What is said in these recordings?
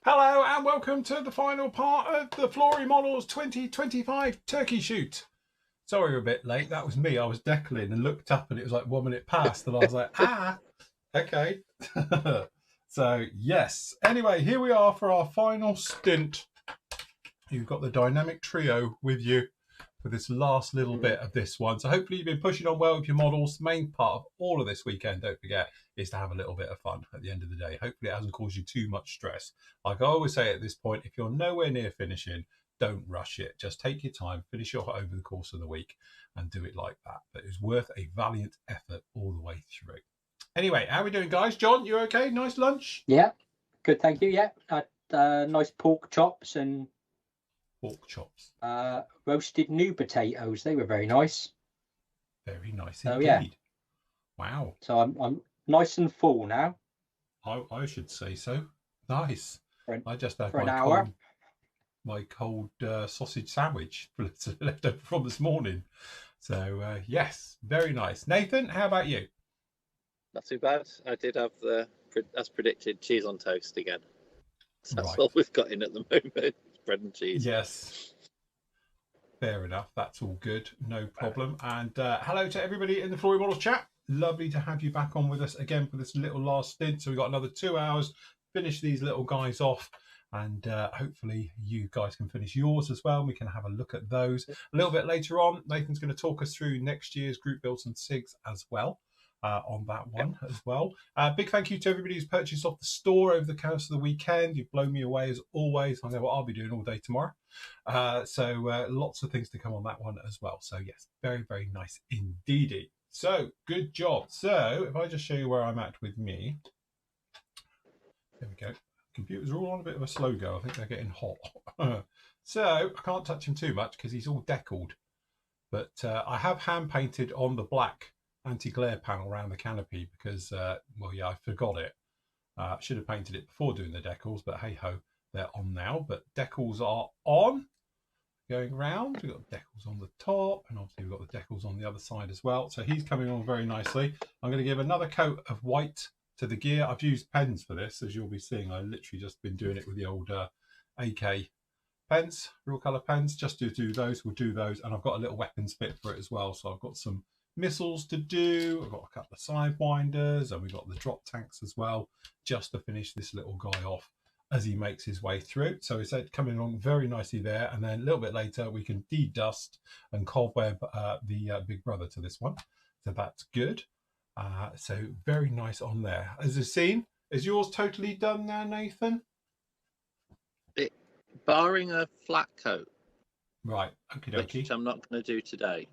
Hello and welcome to the final part of the Flory Models 2025 turkey shoot. Sorry we're a bit late. That was me. I was deckling and looked up and it was like 1 minute past and I was like, okay. So yes. Anyway, here we are for our final stint. You've got the dynamic trio with you for this last little bit of this one. So hopefully you've been pushing on well with your models. The main part of all of this weekend, don't forget, is to have a little bit of fun at the end of the day. Hopefully it hasn't caused you too much stress. Like I always say at this point, if you're nowhere near finishing, don't rush it. Just take your time, finish it over the course of the week and do it like that. But it's worth a valiant effort all the way through. Anyway, how are we doing, guys? John, you okay? Nice lunch? Yeah, good, thank you. Yeah, had nice pork chops and roasted new potatoes. They were very nice. Very nice so, indeed. Yeah. Wow. So I'm nice and full now. I should say so. Nice. I just had my cold sausage sandwich left over from this morning. So yes, very nice. Nathan, how about you? Not too bad. I did have the, as predicted, cheese on toast again. So that's right. all we've got in at the moment. Bread and cheese. Yes. Fair enough. That's all good. No problem. And hello to everybody in the Flory Models chat. Lovely to have you back on with us again for this little last stint. So we've got another 2 hours. Finish these little guys off. And hopefully you guys can finish yours as well. We can have a look at those a little bit later on. Nathan's going to talk us through next year's group builds and Sigs as well. On that one as well. Big thank you to everybody who's purchased off the store over the course of the weekend. You've blown me away as always. I know what I'll be doing all day tomorrow. So lots of things to come on that one as well. So yes, very, very nice indeedy. So good job. So if I just show you where I'm at with me. There we go. Computers are all on a bit of a slow go. I think they're getting hot. So I can't touch him too much because he's all deckled. But I have hand painted on the black anti-glare panel around the canopy because, well, yeah, I forgot it. Should have painted it before doing the decals, but hey-ho, they're on now. But decals are on, going round. We've got decals on the top, and obviously we've got the decals on the other side as well. So he's coming on very nicely. I'm going to give another coat of white to the gear. I've used pens for this, as you'll be seeing. I've literally just been doing it with the old AK pens, real colour pens, just to do those. We'll do those, and I've got a little weapons bit for it as well. So I've got some missiles to do. I've got a couple of sidewinders, and we've got the drop tanks as well, just to finish this little guy off as he makes his way through. So it's coming along very nicely there, and then a little bit later we can de-dust and cobweb the big brother to this one. So that's good. So very nice on there. As you've seen, is yours totally done now, Nathan? Barring a flat coat, right? Okay, which I'm not going to do today.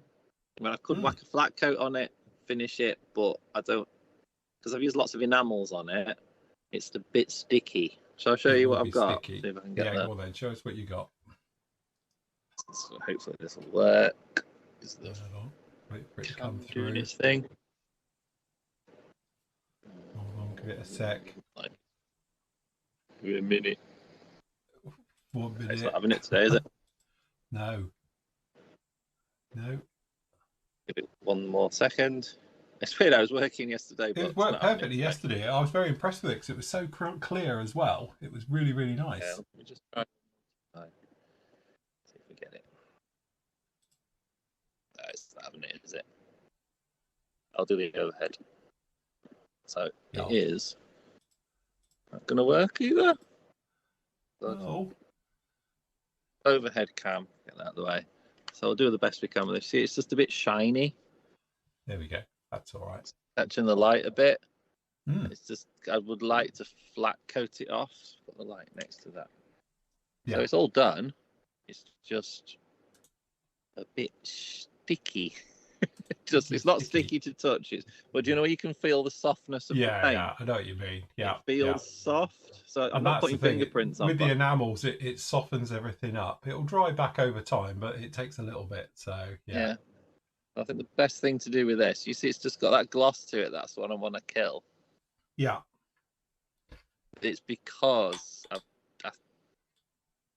I mean, I could whack a flat coat on it, finish it, but I don't, because I've used lots of enamels on it. It's a bit sticky. Shall I show you what I've got? See if I can get go on then. Show us what you got. So hopefully this will work. Is the wait for it to come through. Doing its thing. Hold on, give it a sec. Give it a minute. 1 minute. It's not having it today, is it? No. No. Give it 1 more second. It's weird. I was working yesterday, but it worked perfectly yesterday. I was very impressed with it because it was so clear as well. It was really, really nice. Yeah, let me just try. See if we get it. No, it's not having it, is it? I'll do the overhead. So it is not going to work either. Oh. Overhead cam, get that out of the way. So we'll do the best we can with this. See, it's just a bit shiny. There we go. That's all right. Catching the light a bit. It's just, I would like to flat coat it off. Put the light next to that. Yeah. So it's all done. It's just a bit sticky. It's not sticky to touch. But do you know you can feel the softness of the paint? Yeah, I know what you mean. Yeah, it feels soft. So I'm not putting fingerprints on. With the enamels, it softens everything up. It'll dry back over time, but it takes a little bit. So yeah. I think the best thing to do with this, you see, it's just got that gloss to it. That's what I want to kill. Yeah. It's because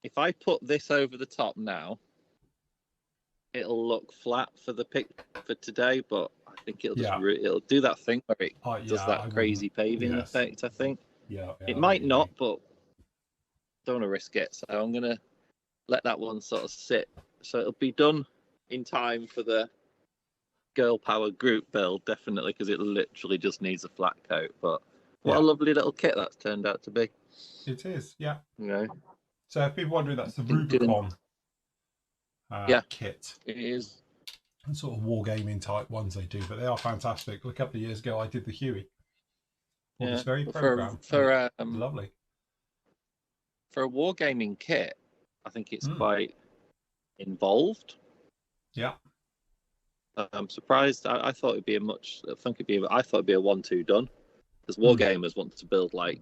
if I put this over the top now, it'll look flat for the pic for today, but I think it'll just it'll do that thing where it does that crazy paving effect. I think it might not, but don't want to risk it. So I'm gonna let that one sort of sit. So it'll be done in time for the Girl Power group build, definitely, because it literally just needs a flat coat. But what a lovely little kit that's turned out to be. It is, yeah. Yeah. So if people wondering, that's the Rubicon kit. It is. And sort of wargaming type ones they do, but they are fantastic. A couple of years ago, I did the Huey. For this very program. Lovely. For a wargaming kit, I think it's quite involved. Yeah. I'm surprised. I thought it'd be a 1-2 done, because wargamers want to build like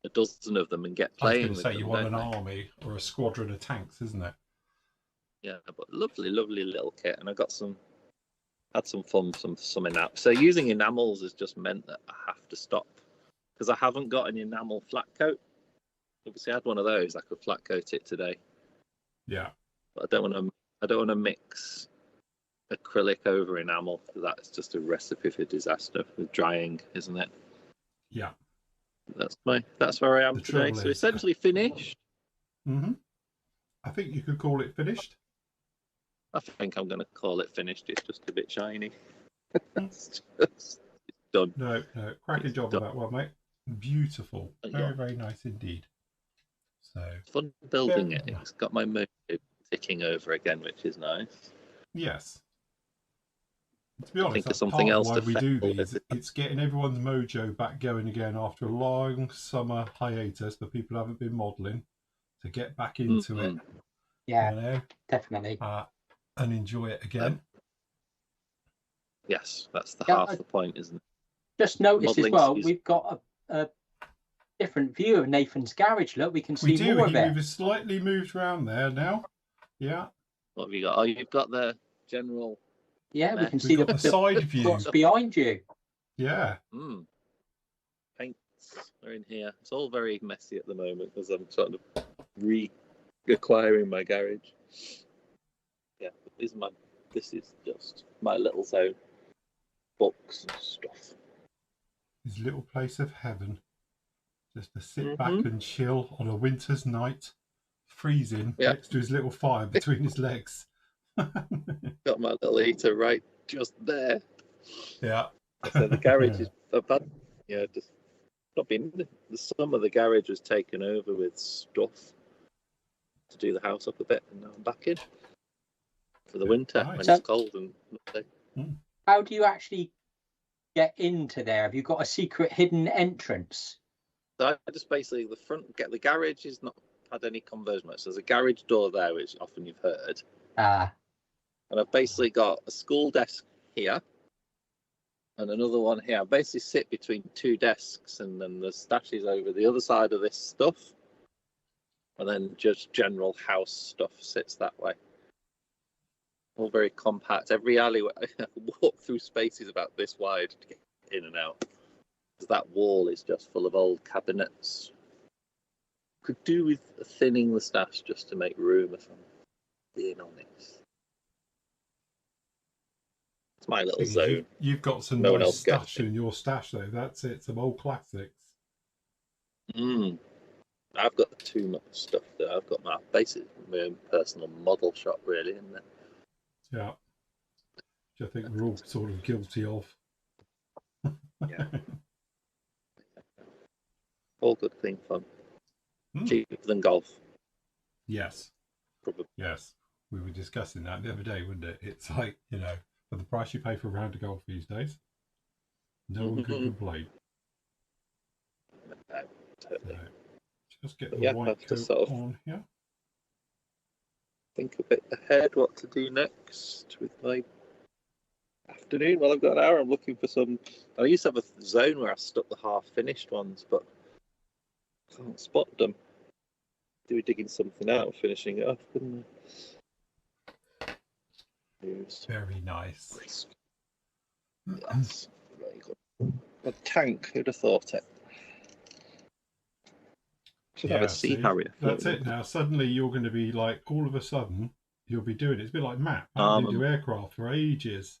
a dozen of them and get playing. I was going to say, you want an army or a squadron of tanks, isn't it? Yeah, but lovely little kit, and I had some fun, some enamel. So using enamels has just meant that I have to stop, because I haven't got an enamel flat coat. Obviously, I had one of those. I could flat coat it today. Yeah, but I don't want to mix acrylic over enamel, because that's just a recipe for disaster with drying, isn't it? Yeah, that's where I am today. So essentially finished. I think you could call it finished. I think I'm going to call it finished. It's just a bit shiny. It's done. No, cracking job with that one, mate. Beautiful, very nice indeed. So fun building it. It's got my mojo ticking over again, which is nice. Yes. To be honest, that's something else why we do these. It's getting everyone's mojo back going again after a long summer hiatus that people haven't been modelling, to get back into it. Yeah, definitely. And enjoy it again. Yes, that's half the point, isn't it? Just noticed as well, we've got a different view of Nathan's garage. Look, we can see more of it. We've slightly moved around there now. Yeah. What have you got? Oh, you've got the general. Yeah, we can see the side view. What's behind you? Yeah. Paints are in here. It's all very messy at the moment because I'm sort of reacquiring my garage. Yeah, this is just my little zone. Books and stuff. His little place of heaven. Just to sit back and chill on a winter's night, freezing next to his little fire between his legs. Got my little heater right just there. Yeah. So the garage is bad. Yeah, just not been. The summer the garage was taken over with stuff to do the house up a bit, and now I'm back in for the winter when it's cold and nothing. How do you actually get into there? Have you got a secret hidden entrance? So I just basically the garage is not had any conversion. So there's a garage door there, which often you've heard. And I've basically got a school desk here and another one here. I basically sit between two desks, and then the stash is over the other side of this stuff. And then just general house stuff sits that way. All very compact. Every alleyway, I walk through spaces about this wide to get in and out. Because that wall is just full of old cabinets. Could do with thinning the stash just to make room, if I'm being honest. It's my little zone. You've got some nice stash in your stash, though. That's it. Some old classics. I've got too much stuff there. I've got my own personal model shop, really, in there. Yeah. Which I think we're all sort of guilty of. Yeah. All good thing, fun. Cheaper than golf. Yes. Probably. Yes. We were discussing that the other day, wasn't it? It's like, for the price you pay for a round of golf these days, no one can complain. No, totally. So, just get the white coat on here. Think a bit ahead what to do next with my afternoon. Well, I've got an hour. I'm looking for some. I used to have a zone where I stuck the half-finished ones, but I can't spot them. They were digging something out, finishing it off, couldn't I? Very nice. That's very good. A tank, who'd have thought it? Should have a sea harrier. That's it now. Suddenly you're going to be like, all of a sudden, you'll be doing it. It's a bit like Matt. Matt didn't do aircraft for ages.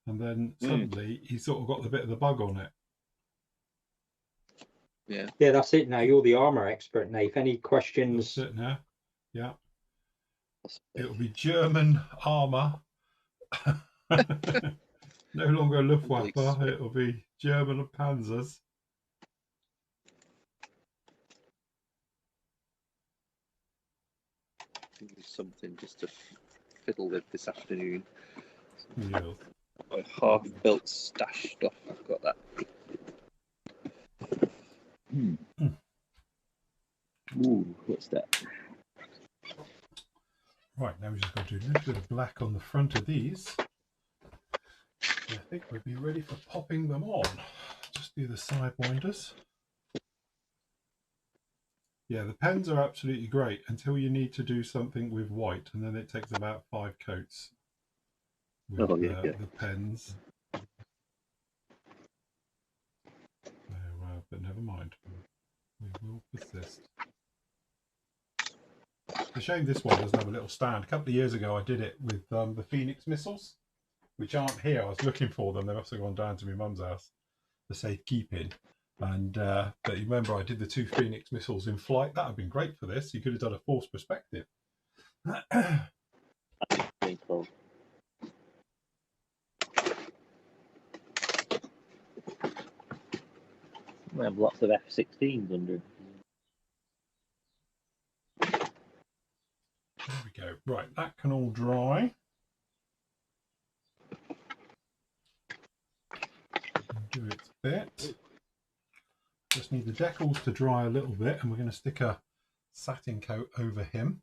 And then suddenly he sort of got the bit of the bug on it. Yeah. Yeah, that's it now. You're the armour expert, Nate. Any questions? That's it now. Yeah. It'll be German armour. No longer Luftwaffe. It'll be German Panzers. Something just to fiddle with this afternoon. Yeah. My half-built stash stuff. I've got that. Ooh, what's that? Right, now we've just got to do a little bit of black on the front of these. I think we'll be ready for popping them on. Just do the sidewinders. Yeah, the pens are absolutely great until you need to do something with white, and then it takes about 5 coats with the pens. But never mind. We will persist. It's a shame this one doesn't have a little stand. A couple of years ago I did it with the Phoenix missiles, which aren't here. I was looking for them. They must have gone down to my mum's house for safekeeping. And but you remember I did the 2 Phoenix missiles in flight. That would have been great for this. You could have done a force perspective. Cool. We have lots of F-16s under it. There we go. Right, that can all dry. Do its bit. Just need the decals to dry a little bit, and we're going to stick a satin coat over him,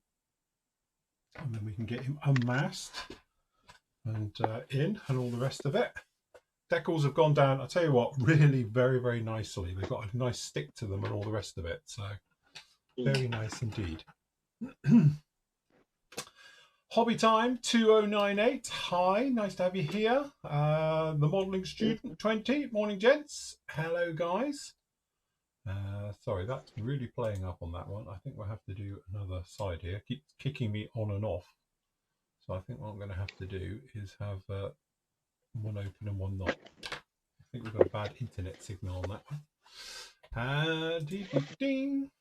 and then we can get him unmasked and in, and all the rest of it. Decals have gone down, I'll tell you what, really very, very nicely. They've got a nice stick to them and all the rest of it, so very nice indeed. Hobby Time 2098, hi, nice to have you here. The Modelling Student 20, morning gents. Hello guys. Sorry, that's really playing up on that one. I think we'll have to do another side here. Keeps kicking me on and off. So I think what I'm going to have to do is have one open and one not. I think we've got a bad internet signal on that one. Ding.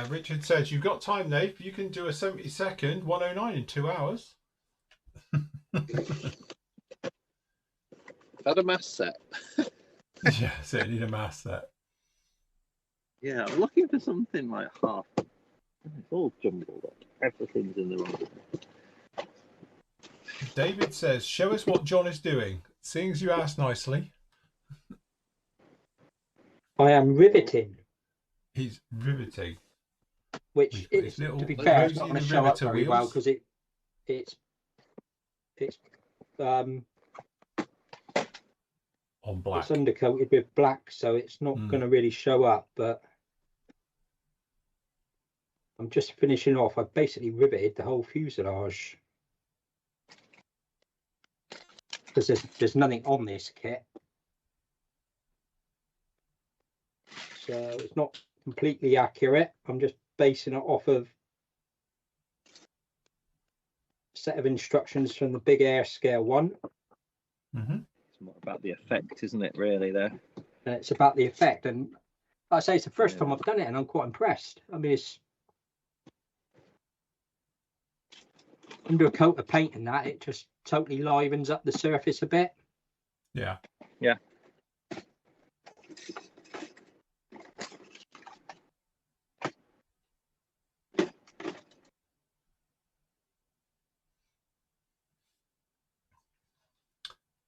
Richard says, you've got time, Nate. You can do a 70-second 109 in 2 hours. I've had a mass set. Yeah, so you need a mass set. Yeah, I'm looking for something like half. It's all jumbled up. Everything's in the wrong way. David says, show us what John is doing. Seeing as you asked nicely. I am riveting. He's riveting. Which, is, to be fair, it's not going to show up very well because it's on black. It's undercoated with black, so it's not going to really show up. But I'm just finishing off. I've basically riveted the whole fuselage because there's nothing on this kit, so it's not completely accurate. I'm just basing it off of a set of instructions from the Big Air Scale 1. It's more about the effect, isn't it, really, there? And it's about the effect. And like I say, it's the first time I've done it, and I'm quite impressed. I mean, it's under a coat of paint and that, it just totally livens up the surface a bit. Yeah. Yeah.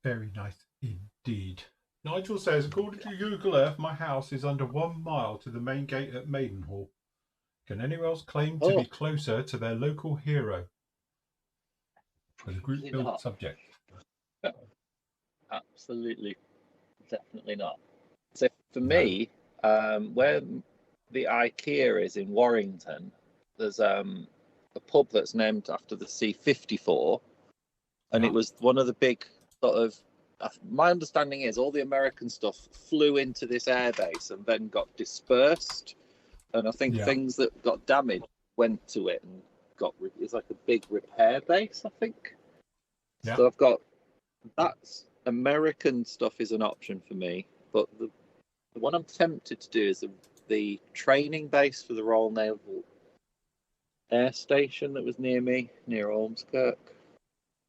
Very nice indeed. Nigel says, according to Google Earth, my house is under 1 mile to the main gate at Maidenhall. Can anyone else claim to be closer to their local hero? For the group build subject. Absolutely, definitely not. So for me, where the IKEA is in Warrington, there's a pub that's named after the C-54, and it was one of the big sort of. My understanding is all the American stuff flew into this airbase and then got dispersed, and I think things that got damaged went to it and it's like a big repair base, I think. Yeah. So I've got that's American stuff is an option for me, but the one I'm tempted to do is the training base for the Royal Naval Air Station that was near me, near Ormskirk.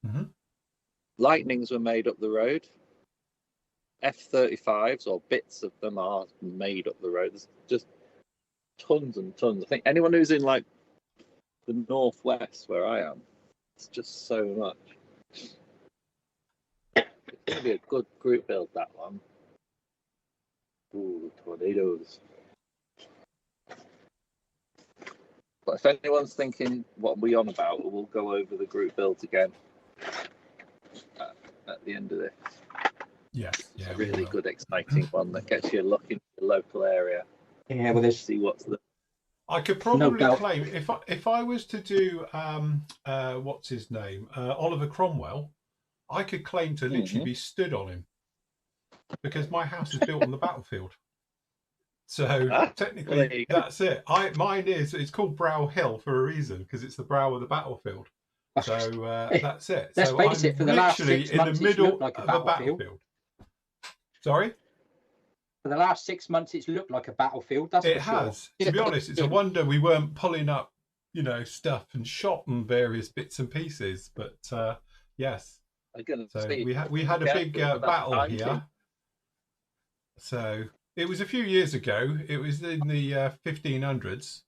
Mm-hmm. Lightnings were made up the road. F-35s, or bits of them, are made up the road. There's just tons and tons. I think anyone who's in like the northwest where I am, it's just so much. It's going to be a good group build, that one. Ooh, tornadoes. But if anyone's thinking what we're on about, we'll go over the group builds again at the end of this. Yes, it's a really good, exciting one that gets you looking at the local area. Yeah, well, see what's the. I could probably claim if I was to do what's his name, Oliver Cromwell, I could claim to literally be stood on him because my house is built on the battlefield. So technically, that's it. Mine is. It's called Brow Hill for a reason because it's the brow of the battlefield. So that's it. Let's so face I'm it, for the last 6 in months, the middle like of a battlefield. Sorry? For the last 6 months, it's looked like a battlefield. That's it for has. Sure. To be honest, it's a wonder we weren't pulling up, stuff and shot and various bits and pieces. But yes, so we had a big battle here. So it was a few years ago. It was in the 1500s.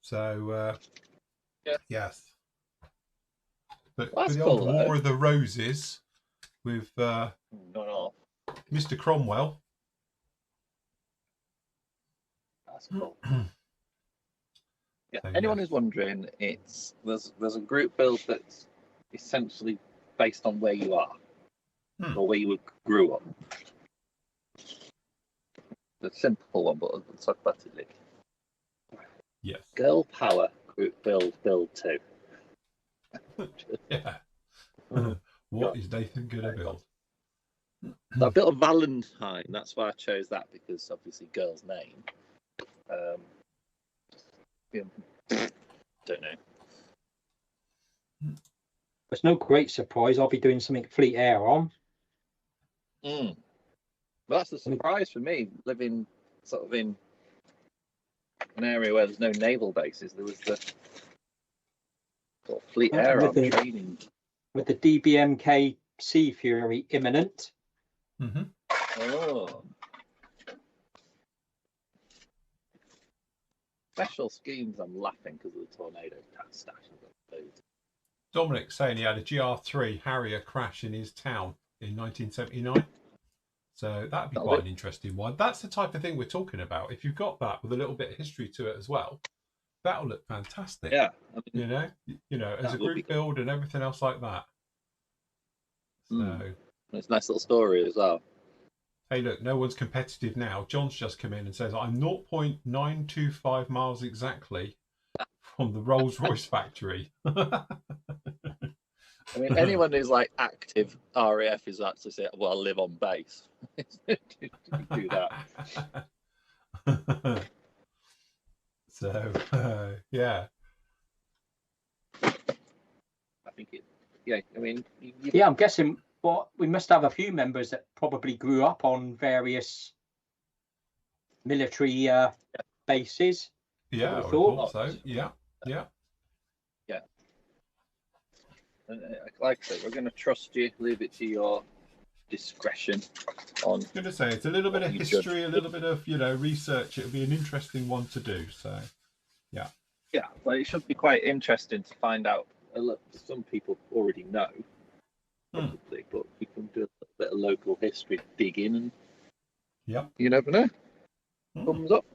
So yes. But for the old War of the Roses with Mr. Cromwell. That's cool. Anyone who's wondering, there's a group build that's essentially based on where you are or where you grew up. The simple one, but let's talk about it later. Yes. Girl Power group build 2. Yeah. What is Nathan gonna build? So I built a Valentine. That's why I chose that, because obviously girl's name. Don't know. It's no great surprise. I'll be doing something Fleet Air on. Well, that's a surprise for me, living sort of in an area where there's no naval bases. There was the sort of Fleet Air on training. With the DBMK Sea Fury imminent. Mm-hmm. Oh. Special schemes, I'm laughing because of the tornado stash. Dominic saying he had a GR3 Harrier crash in his town in 1979. So that'd be quite an interesting one. That's the type of thing we're talking about. If you've got that with a little bit of history to it as well, that'll look fantastic. Yeah, as a group build and everything else like that. So it's a nice little story as well. Hey, look, no one's competitive now. John's just come in and says, I'm 0.925 miles exactly from the Rolls-Royce factory. I mean, anyone who's like active RAF is actually saying, well, I live on base. Do that. So, yeah. I think I mean... Yeah, I'm guessing... Well, we must have a few members that probably grew up on various military bases. Yeah, I would thought so. Yeah. And like I said, we're going to trust you, leave it to your discretion. I was going to say, it's a little bit of history, a little bit of, research. It'll be an interesting one to do. So, yeah. Yeah, well, it should be quite interesting to find out. Some people already know. Probably, but we can do a little bit of local history digging, and you never know. Comes up.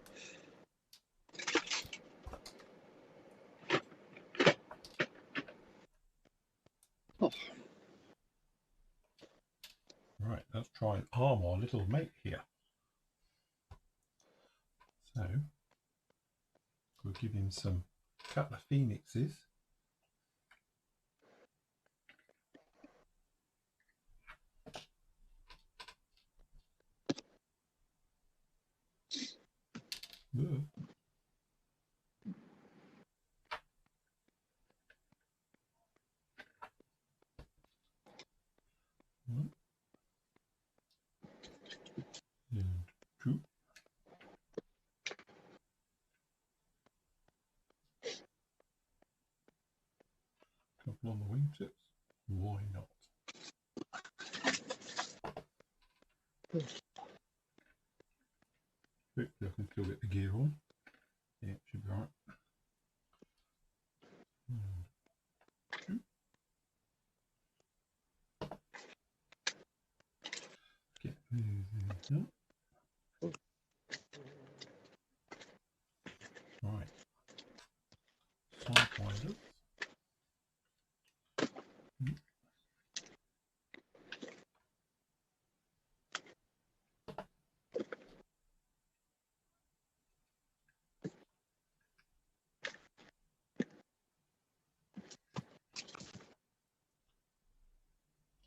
try and arm our little mate here. So we'll give him some couple of phoenixes. Ugh. One and two. Couple on the wingtips. Why not? Hopefully I can still get the gear on. Yeah, it should be alright. Get these up. Right. Sidewinders.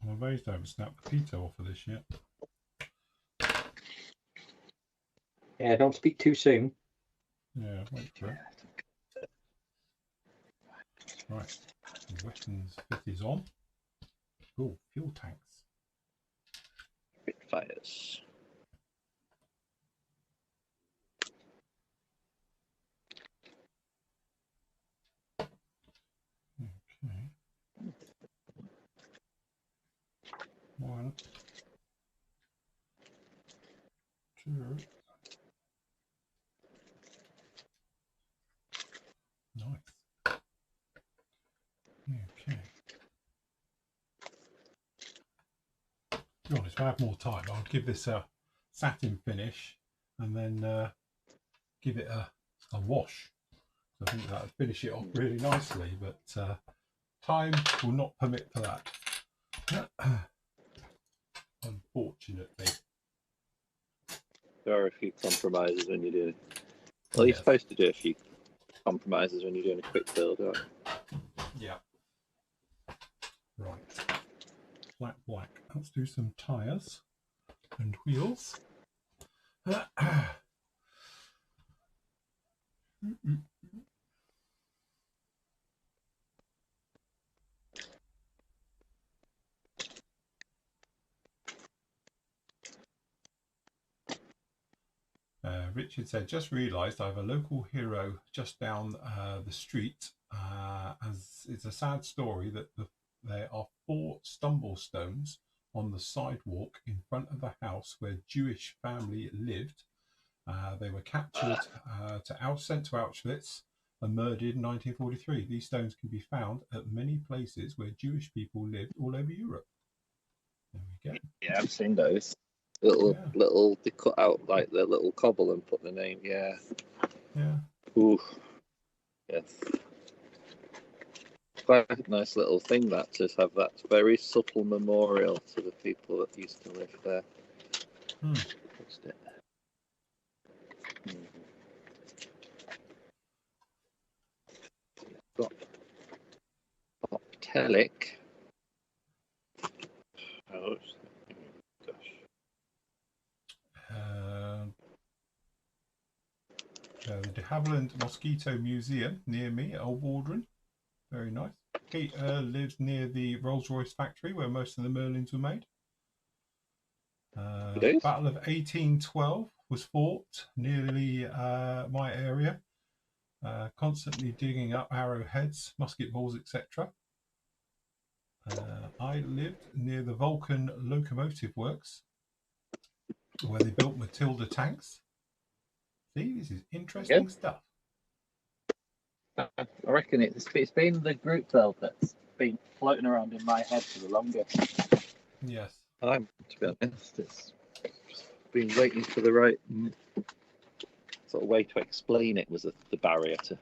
I'm amazed I haven't snapped the pito off of this yet. Yeah, don't speak too soon. Yeah, wait for it. Right, the weapons fit is on. Oh, fuel tanks. Bit fires. Okay. One, two. Nice. Okay. To be honest, if I have more time, I'll give this a satin finish and then give it a wash. So I think that would finish it off really nicely, but time will not permit for that. Unfortunately. There are a few compromises when you're doing. Well, you're supposed to do a few compromises when you're doing a quick build, right? Yeah. Right. Flat black. Let's do some tyres and wheels. Richard said, just realised I have a local hero just down the street, as it's a sad story that there are 4 stumble stones on the sidewalk in front of the house where Jewish family lived. They were captured, sent to Auschwitz and murdered in 1943. These stones can be found at many places where Jewish people lived all over Europe. There we go. Yeah, I've seen those. Little, they cut out like the little cobble and put the name. Yeah. Yeah. Ooh. Yes. Quite a nice little thing that to have that very subtle memorial to the people that used to live there. Just it. Got Optelic. Oh, gosh. The de Havilland Mosquito Museum near me at Old Waldron. Very nice. Kate lives near the Rolls-Royce factory where most of the Merlins were made. Battle of 1812 was fought nearly my area. Constantly digging up arrowheads, musket balls, etc. I lived near the Vulcan Locomotive Works where they built Matilda tanks. See, this is interesting stuff. I reckon it's been the group build that's been floating around in my head for the longest. Yes. To be honest, it's been waiting for the right sort of way to explain it was the barrier to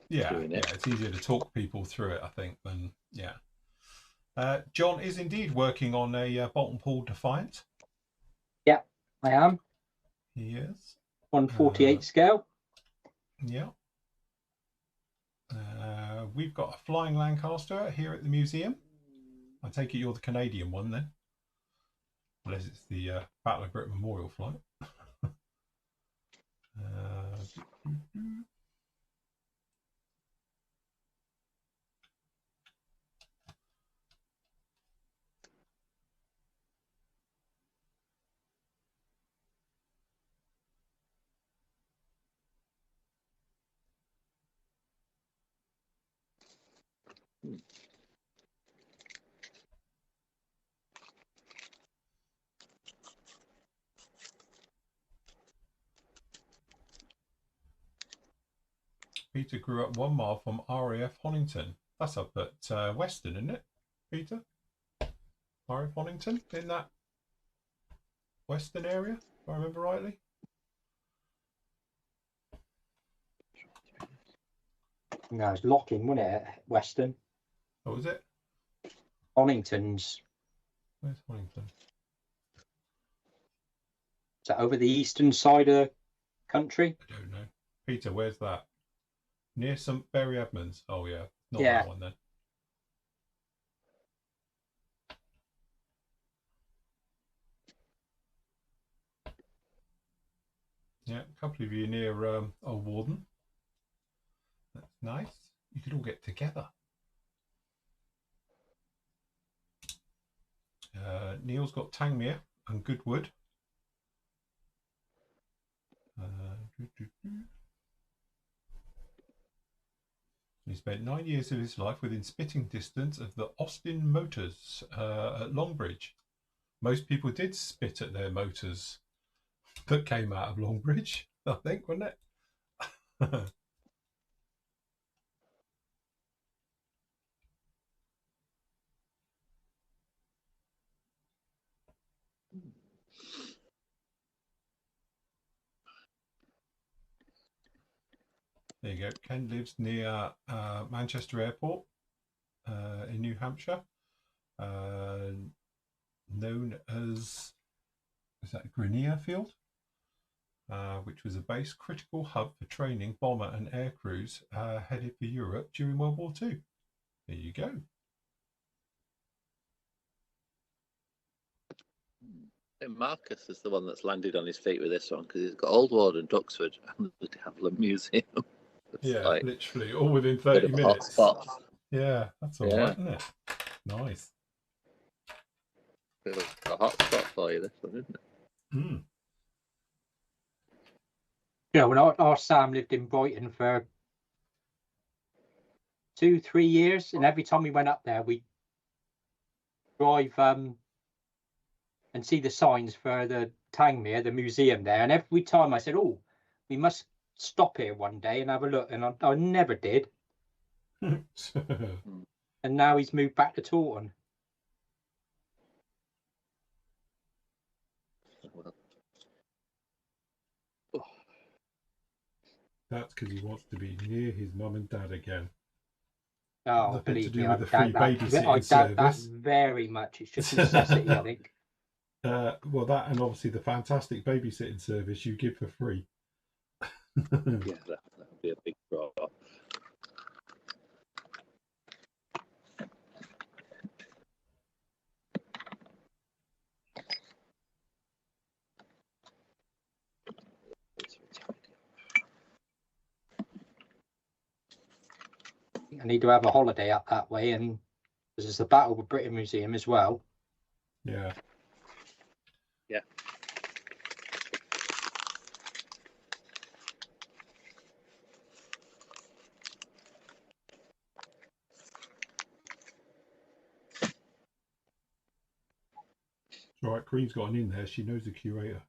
doing it. Yeah, it's easier to talk people through it, I think, than John is indeed working on a Bolt and Paul Defiant. I am. He is. 1/48 scale. Yeah. We've got a flying Lancaster here at the museum. I take it you're the Canadian one then, unless it's the Battle of Britain Memorial flight. Peter grew up 1 mile from RAF Honington. That's up at Weston, isn't it, Peter? RAF Honington, in that Western area, if I remember rightly. No, it's Locking, wasn't it, at Weston? What was it? Honington's. Where's Honington? Is that over the eastern side of the country? I don't know. Peter, where's that? Near St Berry Edmunds. Oh yeah, not Yeah. that one then. Yeah, a couple of you near Old Warden. That's nice. You could all get together. Neil's got Tangmere and Goodwood. He spent 9 years of his life within spitting distance of the Austin Motors at Longbridge. Most people did spit at their motors that came out of Longbridge, I think, wasn't it? There you go. Ken lives near Manchester Airport in New Hampshire, known as, is that Grenier Field, which was a base critical hub for training bomber and air crews headed for Europe during World War II. There you go. And Marcus is the one that's landed on his feet with this one because he's got Old Ward and Duxford and the Devlin Museum. Yeah, like literally all within 30 minutes. Yeah, that's all right, isn't it? Nice. Bit of a hot spot for you, this one, isn't it? Mm. Yeah, when our Sam lived in Brighton for 2-3 years, and every time we went up there, we drive and see the signs for the Tangmere, the museum there. And every time I said, "Oh, we must stop here one day and have a look," and I never did. And now he's moved back to Taunton. That's because he wants to be near his mum and dad again. Oh, nothing believe to do me, with the free babysitting I doubt that service. very much. It's just necessity, I think. Well, that and obviously the fantastic babysitting service you give for free. Yeah, that would be a big draw. I need to have a holiday up that way, and there's the Battle of Britain Museum as well. Yeah. Yeah. It's all right, Queen's got an in there. She knows the curator.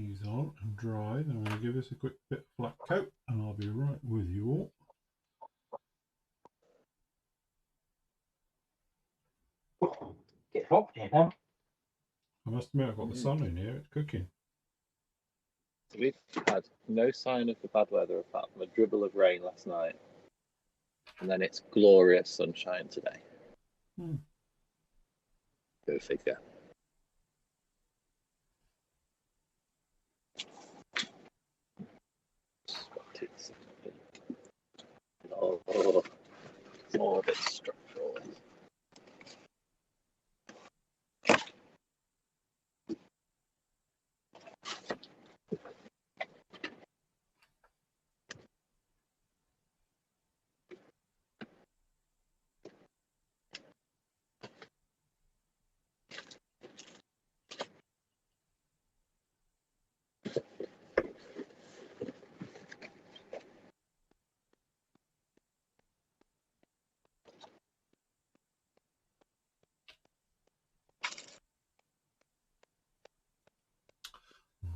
These on and dry. Then I'm going to give this a quick bit of flat coat, and I'll be right with you all. Get hot here now. I must admit, I've got the sun in here. It's cooking. We've had no sign of the bad weather apart from a dribble of rain last night, and then it's glorious sunshine today. Go figure. Oh, it's all a bit structural.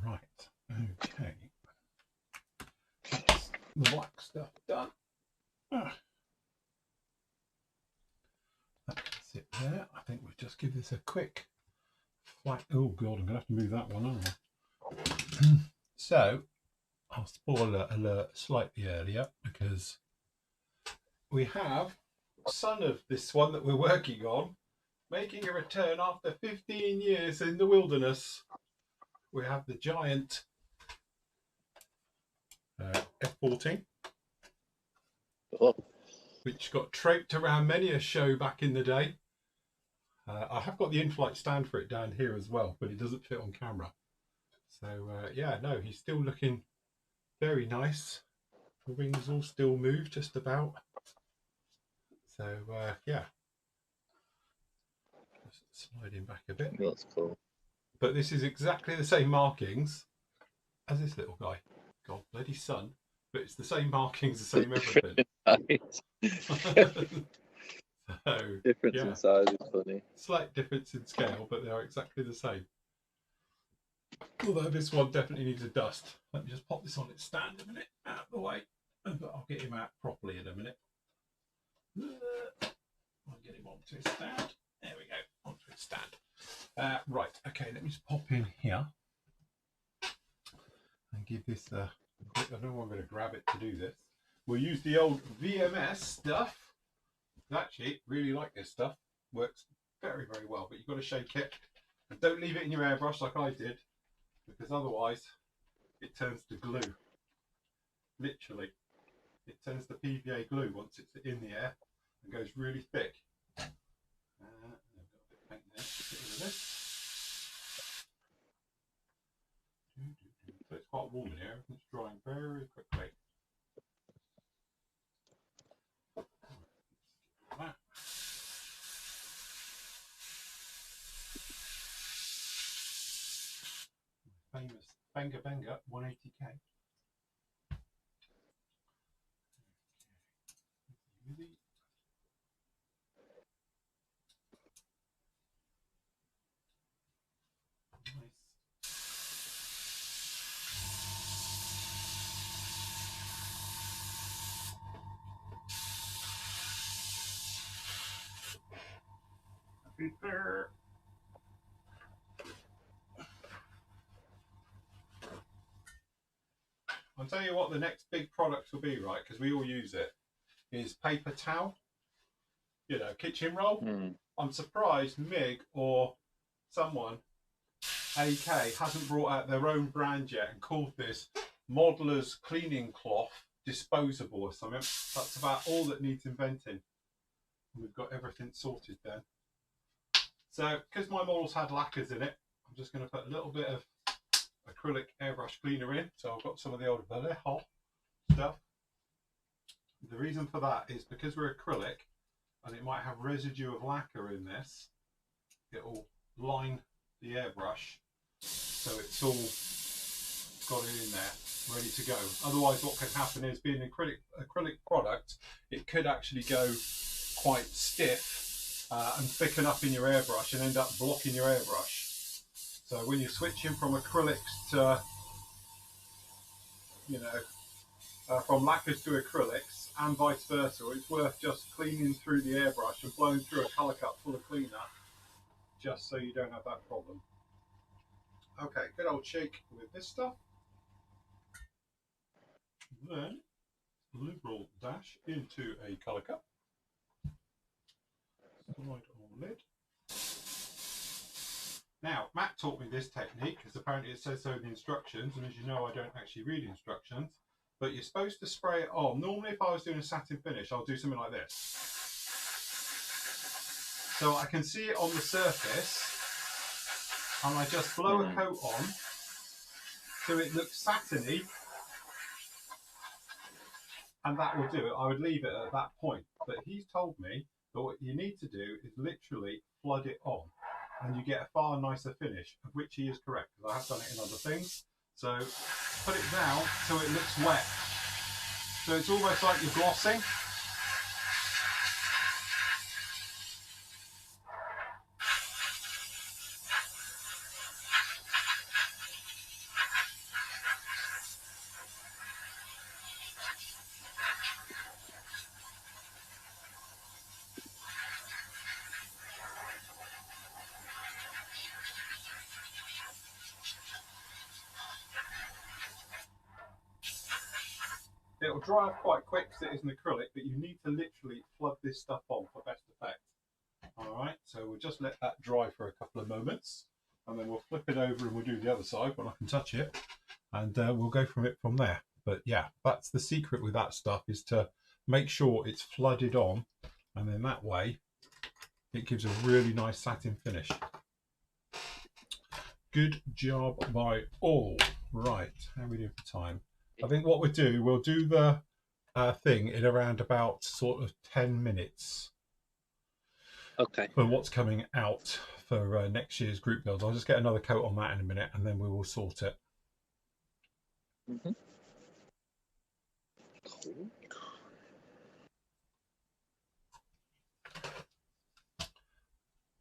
Right, okay. That's the black stuff done. That can sit there. I think we'll just give this a quick flat. Oh god, I'm going to have to move that one, aren't I? So, I'll spoiler alert slightly earlier because we have son of this one that we're working on making a return after 15 years in the wilderness. We have the giant F14, which got traipsed around many a show back in the day. I have got the in-flight stand for it down here as well, but it doesn't fit on camera. So yeah, no, he's still looking very nice. The wings all still move just about. So yeah, just slide him back a bit. That's cool. But this is exactly the same markings as this little guy. God bloody son. But it's the same markings, the same everything. So, difference in size is funny. Slight difference in scale, but they are exactly the same. Although this one definitely needs a dust. Let me just pop this on its stand a minute, out of the way, and I'll get him out properly in a minute. I'll get him onto his stand. There we go, onto his stand. Right, okay, let me just pop in here and give this a quick, I don't know if I'm going to grab it to do this. We'll use the old VMS stuff. Actually, really like this stuff. Works very, very well, but you've got to shake it. And don't leave it in your airbrush like I did, because otherwise it turns to glue. Literally, it turns to PVA glue once it's in the air and goes really thick. I've got a bit of paint there. Get rid of this. So it's quite warm in here. It's drying very quickly. That. Famous Banger Banger 180k. There. I'll tell you what the next big product will be, right? Because we all use it. Is paper towel. You know, kitchen roll. I'm surprised Mig or someone, AK, hasn't brought out their own brand yet and called this Modeller's Cleaning Cloth Disposable or something. That's about all that needs inventing. We've got everything sorted then. So, because my models had lacquers in it, I'm just going to put a little bit of acrylic airbrush cleaner in. So I've got some of the old Vallejo stuff. The reason for that is because we're acrylic and it might have residue of lacquer in this, it will line the airbrush so it's all got it in there ready to go. Otherwise what can happen is, being an acrylic product, it could actually go quite stiff and thicken up in your airbrush and end up blocking your airbrush. So when you're switching from acrylics to you know, from lacquers to acrylics and vice versa, it's worth just cleaning through the airbrush and blowing through a colour cup full of cleaner, just so you don't have that problem. Okay, good old shake with this stuff. Then liberal dash into a colour cup. Slide on lid. Now, Matt taught me this technique because apparently it says so in the instructions, and as you know, I don't actually read instructions, but you're supposed to spray it on. Normally, if I was doing a satin finish, I'll do something like this. So I can see it on the surface, and I just blow a coat on so it looks satiny, and that will do it. I would leave it at that point. But he's told me that what you need to do is literally flood it on, and you get a far nicer finish, of which he is correct, because I have done it in other things. So put it down so it looks wet. So it's almost like you're glossing. It'll dry off quite quick because it is an acrylic, but you need to literally flood this stuff on for best effect. All right, so we'll just let that dry for a couple of moments, and then we'll flip it over and we'll do the other side when I can touch it, and we'll go from it from there. But yeah, that's the secret with that stuff, is to make sure it's flooded on, and then that way it gives a really nice satin finish. Good job by all. Right, how are we doing for time? I think what we'll do the thing in around about sort of 10 minutes. Okay. For what's coming out for next year's group build. I'll just get another coat on that in a minute, and then we will sort it. Mm-hmm. Cool.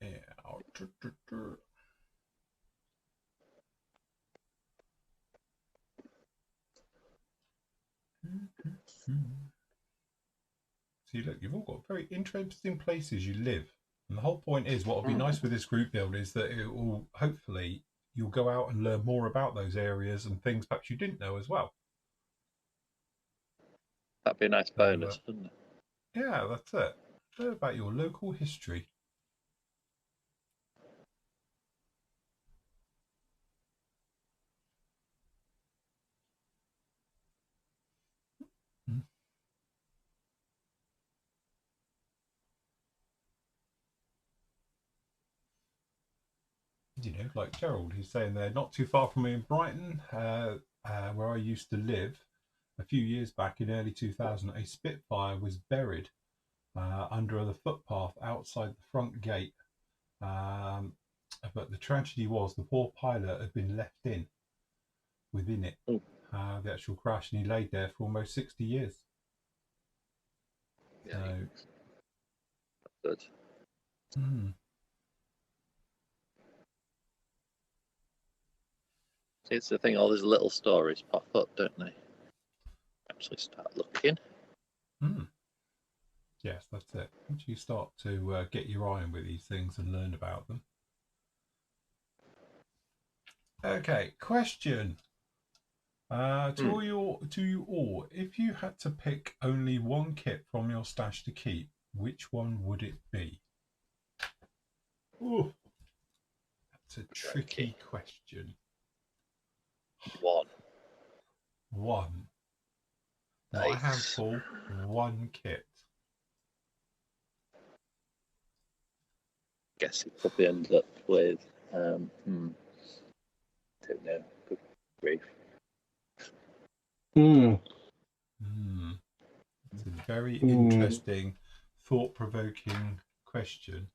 Yeah. See, look, you've all got very interesting places you live. And the whole point is, what will be nice with this group build is that it will, hopefully, you'll go out and learn more about those areas and things perhaps you didn't know as well. That'd be a nice bonus, wouldn't it? Yeah, that's it. Learn about your local history. You know, like Gerald, he's saying they're not too far from me in Brighton, where I used to live. A few years back in early 2000, a Spitfire was buried under the footpath outside the front gate. But the tragedy was the poor pilot had been left within it, the actual crash, and he laid there for almost 60 years. Yeah. So, good. It's the thing, all these little stories pop up, don't they? Actually start looking. Yes, that's it. Once you start to get your eye on with these things and learn about them. Okay, question. To you all, if you had to pick only one kit from your stash to keep, which one would it be? Ooh, that's a tricky question. One. Not a handful, one kit. Guess it probably end up with don't know. Good grief. It's a very interesting, thought-provoking question.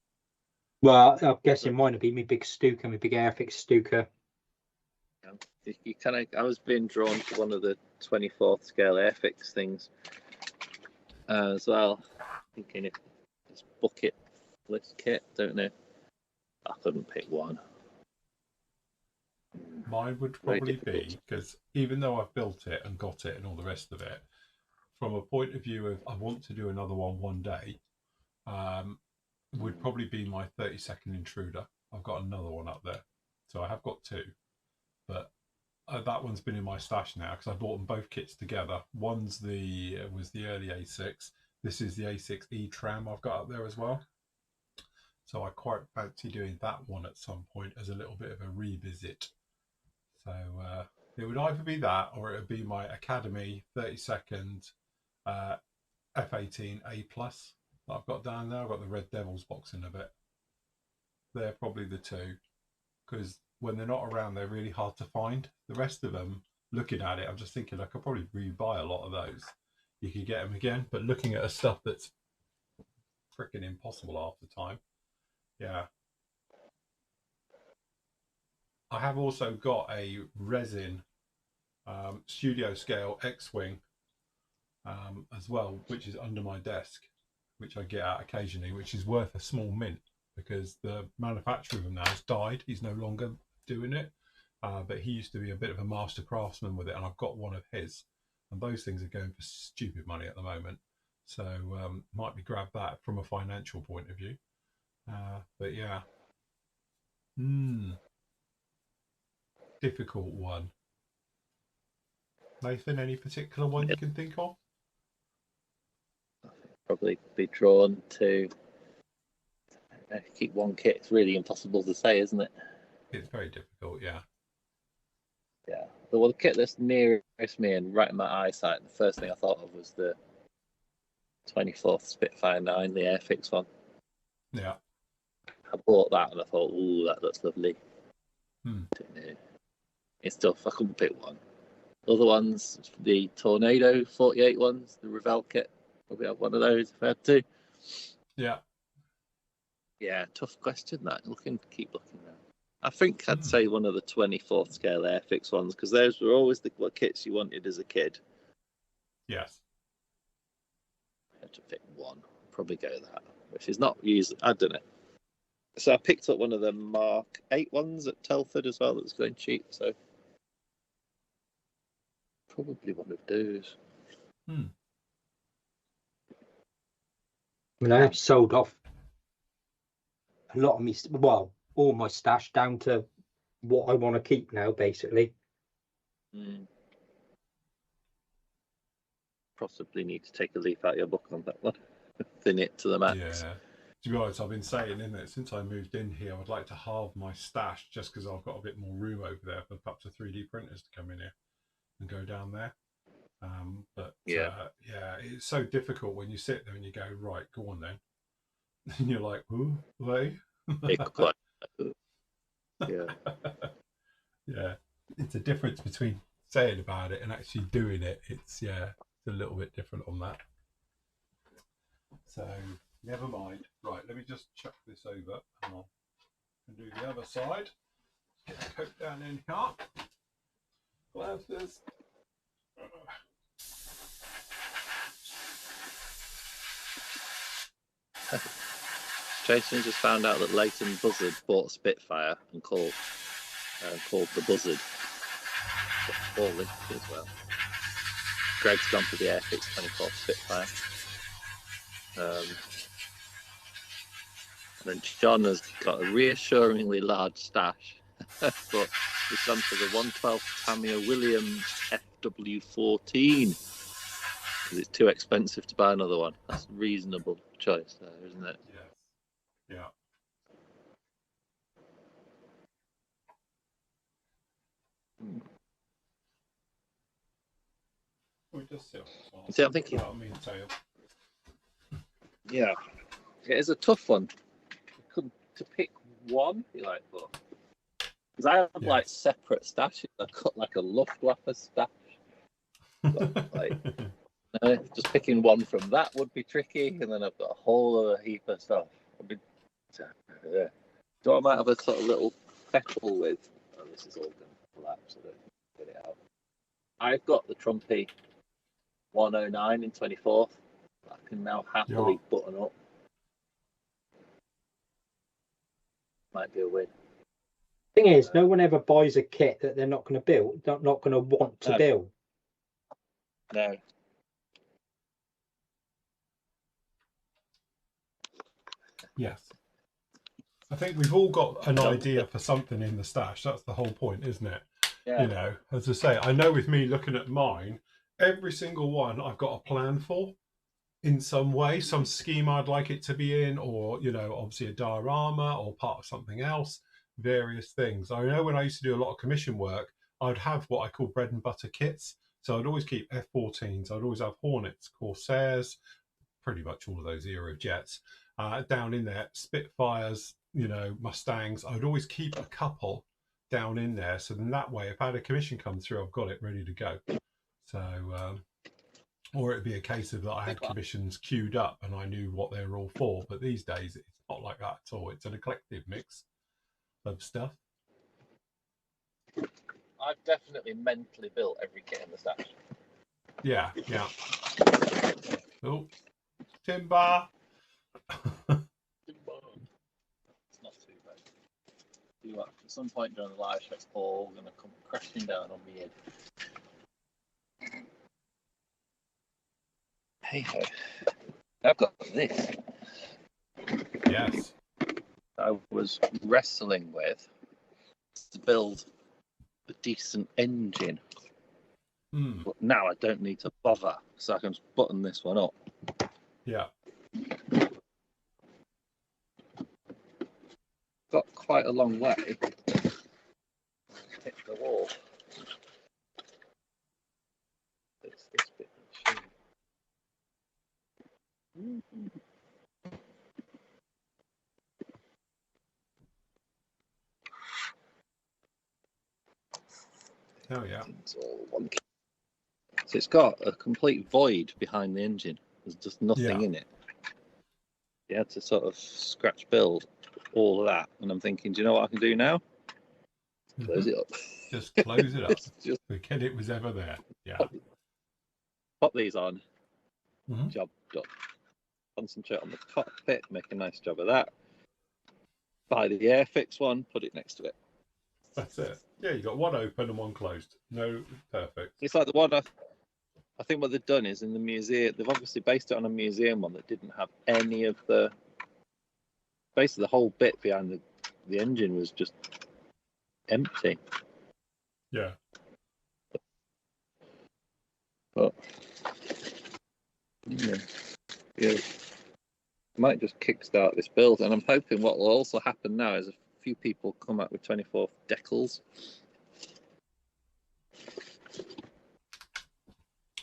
Well, I'm guessing mine would be my big Stuka, my big Airfix Stuka. You kind of, I was being drawn to one of the 24th scale Airfix things as well, thinking if it's bucket list kit, don't know. I couldn't pick one. Mine would probably be, because even though I've built it and got it and all the rest of it, from a point of view of I want to do another one day, would probably be my 30-second intruder. I've got another one up there, so I have got two, but that one's been in my stash now because I bought them both kits together. One's was the early A6. This is the A6E tram I've got up there as well. So I quite fancy doing that one at some point as a little bit of a revisit. So it would either be that or it would be my Academy 30-second F18 A+ that I've got down there. I've got the Red Devils boxing of it. They're probably the two, because when they're not around, they're really hard to find. The rest of them, looking at it, I'm just thinking I could probably rebuy a lot of those. You could get them again, but looking at a stuff that's freaking impossible half the time. Yeah. I have also got a resin studio scale X-Wing as well, which is under my desk, which I get out occasionally, which is worth a small mint because the manufacturer of them now has died. He's no longer doing it, but he used to be a bit of a master craftsman with it, and I've got one of his, and those things are going for stupid money at the moment. So might be grab that from a financial point of view. But yeah, difficult one. Nathan, any particular one you can think of? Probably be drawn to keep one kit. It's really impossible to say, isn't it? It's very difficult, yeah. Yeah. The kit that's nearest me and right in my eyesight, the first thing I thought of was the 24th Spitfire 9, the Airfix one. Yeah. I bought that and I thought, ooh, that looks lovely. It's tough. I couldn't pick one. Other ones, the Tornado 48 ones, the Revell kit. Probably have one of those if I had to. Yeah. Yeah, tough question that. Keep looking now. I think I'd say one of the 24th scale Airfix ones, because those were always the kits you wanted as a kid. Yes. I had to pick one. Probably go that, which is not used. I don't know. So I picked up one of the Mark 8 ones at Telford as well that was going cheap. So probably one of those. I mean, I have sold off a lot of me, well, all my stash down to what I want to keep now, basically. Possibly need to take a leaf out of your book on that one. Thin it to the max. Yeah. To be honest, I've been saying in it since I moved in here, I'd like to halve my stash just because I've got a bit more room over there for perhaps the 3D printers to come in here and go down there. But yeah, it's so difficult when you sit there and you go, right, go on then. And you're like, ooh, wait. Yeah. Yeah. It's a difference between saying about it and actually doing it. It's a little bit different on that. So never mind. Right, let me just chuck this over and I'll do the other side. Get the coat down in here. Glasses. Jason just found out that Leighton Buzzard bought a Spitfire and called the Buzzard. All linked as well. Greg's gone for the Airfix 24th Spitfire. And then John has got a reassuringly large stash, but he's gone for the 112 Tamiya Williams FW14 because it's too expensive to buy another one. That's a reasonable choice there, isn't it? Yes. Yeah. We just see, I'm thinking. Yeah, it is a tough one. To pick one, you like, but because I have like separate stashes. I've got like a Luftwaffe stash. But, like, just picking one from that would be tricky, and then I've got a whole other heap of stuff. So I might have a sort of little petal with. Oh, this is all going to collapse. I don't get it out. I've got the Trumpy 109 in 24th. I can now happily button up. Might be a win. Thing is, no one ever buys a kit that they're not going to build, not going to want to build. No. Yes. I think we've all got an idea for something in the stash. That's the whole point, isn't it? Yeah. You know, as I say, I know with me looking at mine, every single one I've got a plan for in some way, some scheme I'd like it to be in, or, you know, obviously a diorama or part of something else, various things. I know when I used to do a lot of commission work, I'd have what I call bread and butter kits. So I'd always keep F-14s, I'd always have Hornets, Corsairs, pretty much all of those era of jets, down in there, Spitfires, you know, Mustangs. I'd always keep a couple down in there, so then that way if I had a commission come through, I've got it ready to go. So or it'd be a case of that I had commissions queued up and I knew what they were all for. But these days it's not like that at all. It's an eclectic mix of stuff. I've definitely mentally built every kit in the stash. Yeah. Oh, timber. It's not too bad. See what? At some point during the live show, it's all going to come crashing down on me head. Hey ho! I've got this. Yes. I was wrestling with to build a decent engine. But now I don't need to bother, so I can just button this one up. Yeah. Got quite a long way. Hit the wall. This bit of Oh yeah. So it's got a complete void behind the engine. There's just nothing in it. You had to sort of scratch build all of that, and I'm thinking, do you know what I can do now? Close it up. Just close it up. Just forget it was ever there. Yeah. Pop these on. Job done. Concentrate on the cockpit, make a nice job of that. Buy the Airfix one, put it next to it. That's it. Yeah, you got one open and one closed. No, perfect. It's like the one I think what they've done is in the museum, they've obviously based it on a museum one that didn't have any of the, basically the whole bit behind the engine was just empty. Yeah. But yeah, might just kickstart this build, and I'm hoping what will also happen now is a few people come out with 24 decals.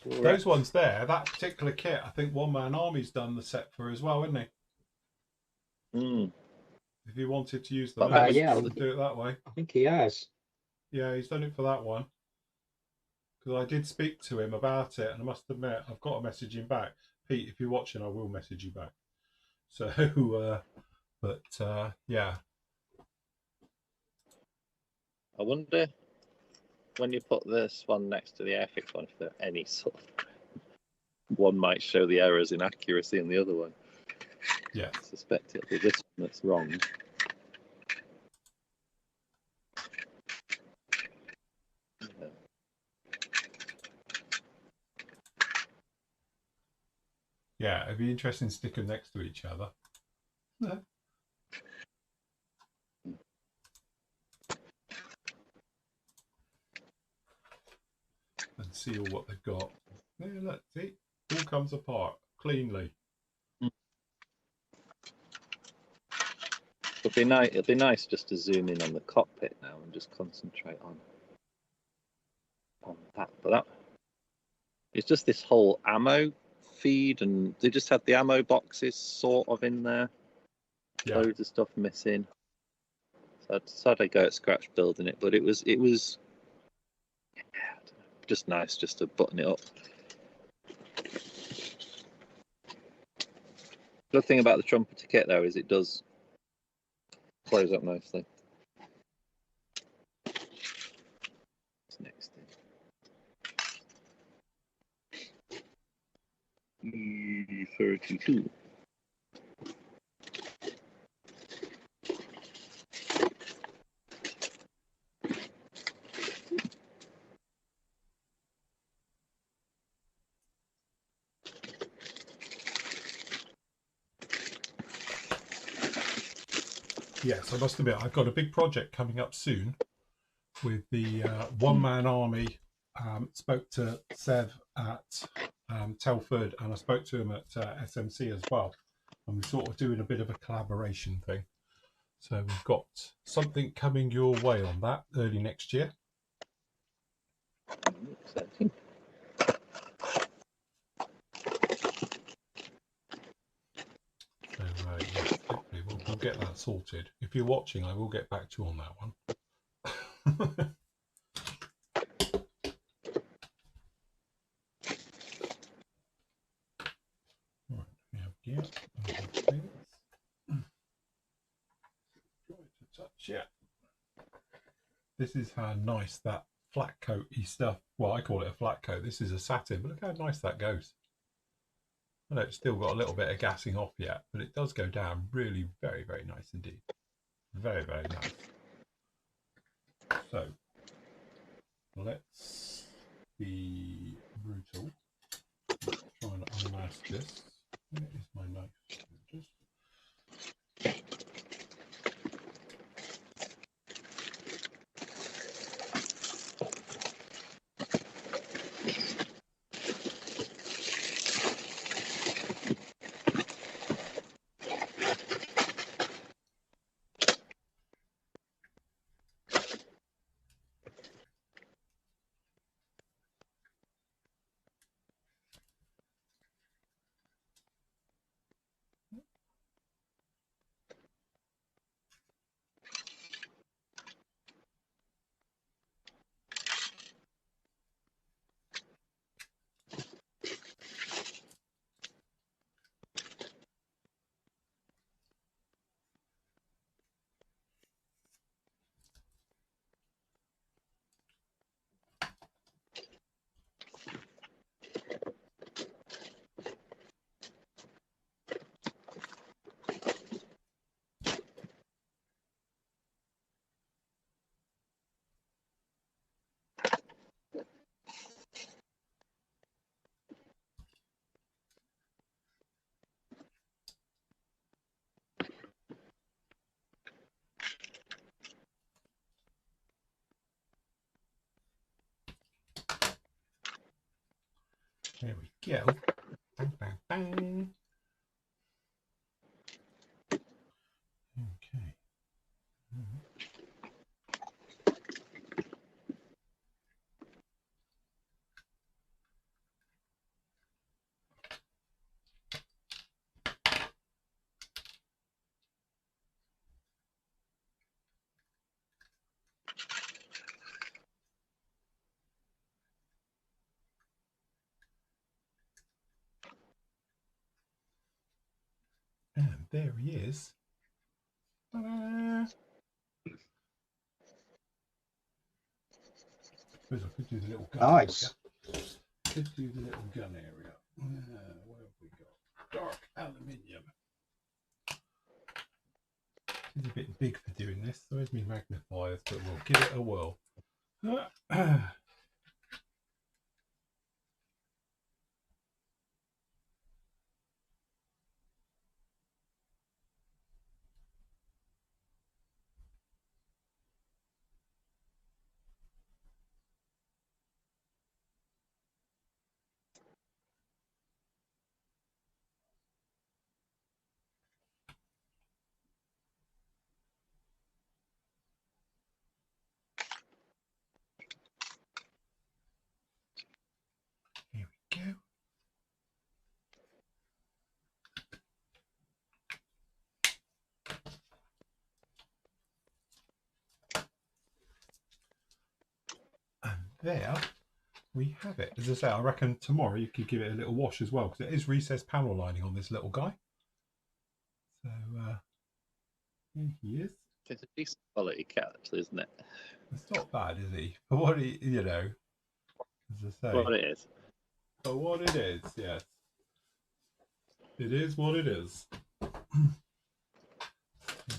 Those ones there, that particular kit, I think One Man Army's done the set for as well, isn't he? If you wanted to use the do it that way. I think he has. Yeah, he's done it for that one. Because I did speak to him about it, and I must admit, I've got to message him back. Pete, if you're watching, I will message you back. So, yeah. I wonder when you put this one next to the Airfix one, if there are any sort of one might show the errors in accuracy in the other one. Yeah. I suspect it'll be this one that's wrong. Yeah, it'd be interesting to stick them next to each other. Yeah. And see all what they've got. Yeah, look, see, all comes apart cleanly. It'll be nice just to zoom in on the cockpit now and just concentrate on that. But that it's just this whole ammo feed, and they just had the ammo boxes sort of in there. Yeah. Loads of stuff missing. So I decided I'd go at scratch building it, but it was just nice just to button it up. Good thing about the trumpeter kit though is it does close up nicely. What's next thing? E32. yes, I must admit, I've got a big project coming up soon with the one-man army. Spoke to Sev at Telford, and I spoke to him at SMC as well. And we're sort of doing a bit of a collaboration thing. So we've got something coming your way on that early next year. Exciting. So yes, hopefully we'll get that sorted. If you're watching, I will get back to you on that one. Right, we have gear. We have things. To touch, yeah. This is how nice that flat coaty stuff. Well, I call it a flat coat. This is a satin, but look how nice that goes. I know it's still got a little bit of gassing off yet, but it does go down really very, very nice indeed. Very, very nice. So let's be brutal. Try and unmask this. Where is my knife? Just there we go. Bang, bang, bang. Okay. And there he is. Ta-da! Suppose I could do the little gun Nice. area. Could do the little gun area. What have we got? Dark aluminium. It's a bit big for doing this. So where's my magnifiers? But we'll give it a whirl. Here we go. And there we have it. As I say, I reckon tomorrow you could give it a little wash as well, because it is recessed panel lining on this little guy. So here he is. It's a decent quality cat, actually, isn't it? It's not bad, is he? For what he, you know, as I say. What it is. For what it is, yes. It is what it is.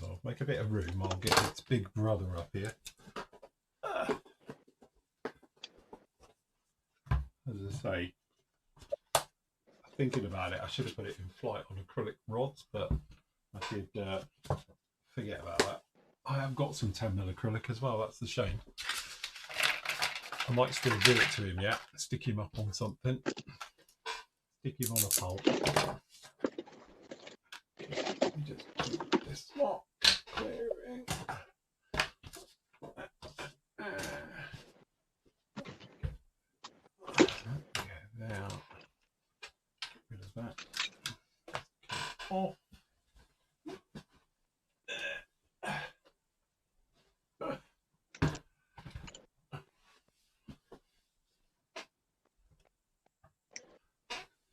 I'll make a bit of room. I'll get its big brother up here. As I say, thinking about it, I should have put it in flight on acrylic rods, but I did forget about that. I have got some 10mm acrylic as well. That's the shame. I might still do it to him yet. Stick him up on something. Stick him on a pole. Let me just keep this lot clearing. Now, get rid of that. Off.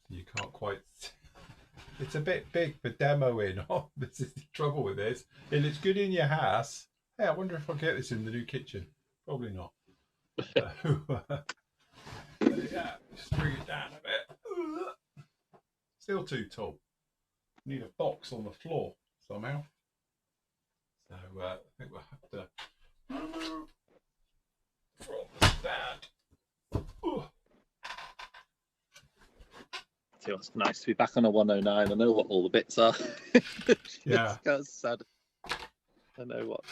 You can't quite. It's a bit big for demoing. Oh, this is the trouble with this. It looks good in your house. Hey, I wonder if I'll get this in the new kitchen. Probably not. So, yeah, just bring it down a bit. Still too tall. Need a box on the floor somehow. So I think we'll have to remove from the stand. See, it's nice to be back on a 109. I know what all the bits are. Yeah. It's sad. I know what.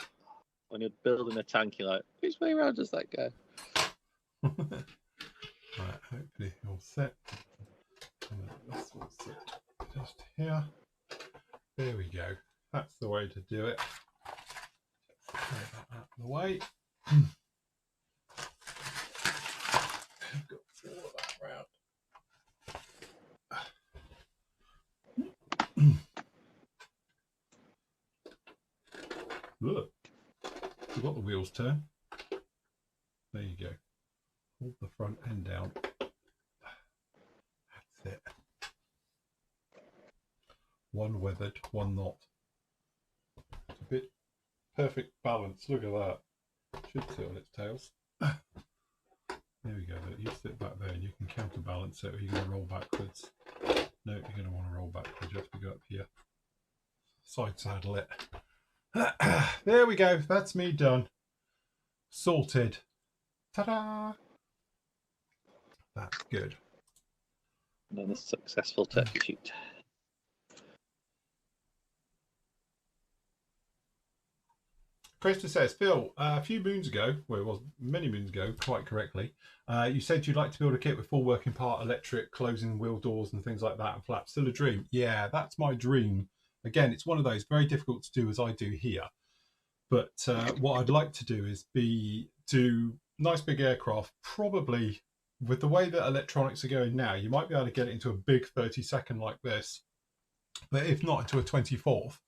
When you're building a tank, you're like, which way around does that go? Right, hopefully it'll set. And this will sit just here. There we go. That's the way to do it. Just clear that out of the way. I've got all of that round. Look, we've got the wheels turn. There you go. Hold the front end down. That's it. One weathered, one not. It's a bit perfect balance. Look at that. Should sit on its tails. There we go. You sit back there and you can counterbalance it, or you're going to roll backwards. No, you're going to want to roll backwards. You have to go up here. Side saddle it. There we go. That's me done. Sorted. Ta-da! That's good. Another successful turkey shoot. Krista says, Phil, a few moons ago, well, it was many moons ago, quite correctly, you said you'd like to build a kit with full working part electric, closing wheel doors and things like that, and flaps. Still a dream? Yeah, that's my dream. Again, it's one of those very difficult to do as I do here. But what I'd like to do is do nice big aircraft, probably with the way that electronics are going now, you might be able to get it into a big 30-second like this, but if not, into a 24th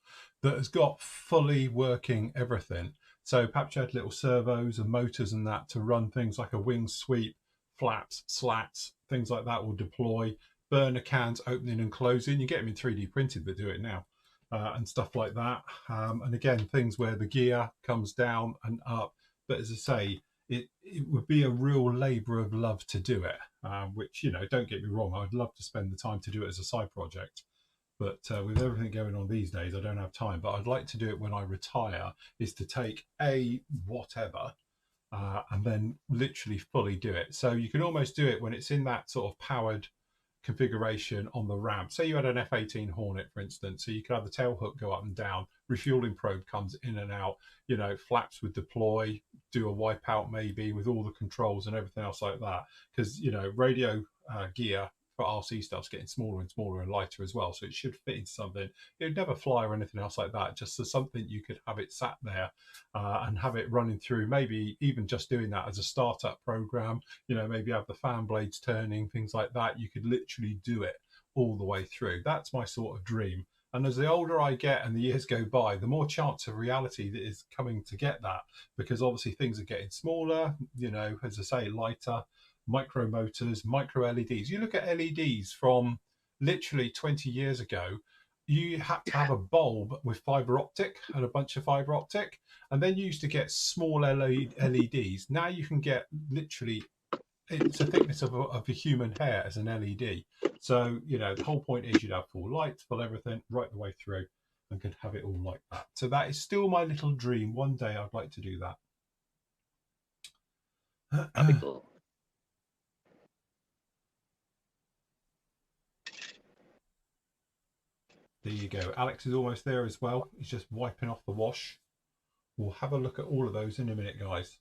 that has got fully working everything. So perhaps you had little servos and motors and that to run things like a wing sweep, flaps, slats, things like that will deploy, burner cans opening and closing. You get them in 3D printed that do it now. And stuff like that. And again, things where the gear comes down and up. But as I say, it would be a real labour of love to do it, which, you know, don't get me wrong, I'd love to spend the time to do it as a side project. But with everything going on these days, I don't have time. But I'd like to do it when I retire, is to take a whatever and then literally fully do it. So you can almost do it when it's in that sort of powered configuration on the ramp. Say you had an F-18 Hornet, for instance, so you could have the tail hook go up and down, refueling probe comes in and out, you know, flaps would deploy, do a wipeout maybe with all the controls and everything else like that. Because, you know, radio gear for RC stuff's getting smaller and smaller and lighter as well, so it should fit into something. It would never fly or anything else like that, just as something you could have it sat there and have it running through, maybe even just doing that as a startup program, you know, maybe have the fan blades turning, things like that. You could literally do it all the way through. That's my sort of dream. And as the older I get and the years go by, the more chance of reality that is coming to get that, because obviously things are getting smaller, you know, as I say, lighter, micro motors, micro LEDs. You look at LEDs from literally 20 years ago, you had to have a bulb with fiber optic and a bunch of fiber optic, and then you used to get small LEDs. Now you can get literally, it's a thickness of a human hair as an LED. So, you know, the whole point is you'd have full lights, full everything right the way through, and could have it all like that. So that is still my little dream. One day I'd like to do that. That'd be cool. There you go. Alex is almost there as well. He's just wiping off the wash. We'll have a look at all of those in a minute, guys.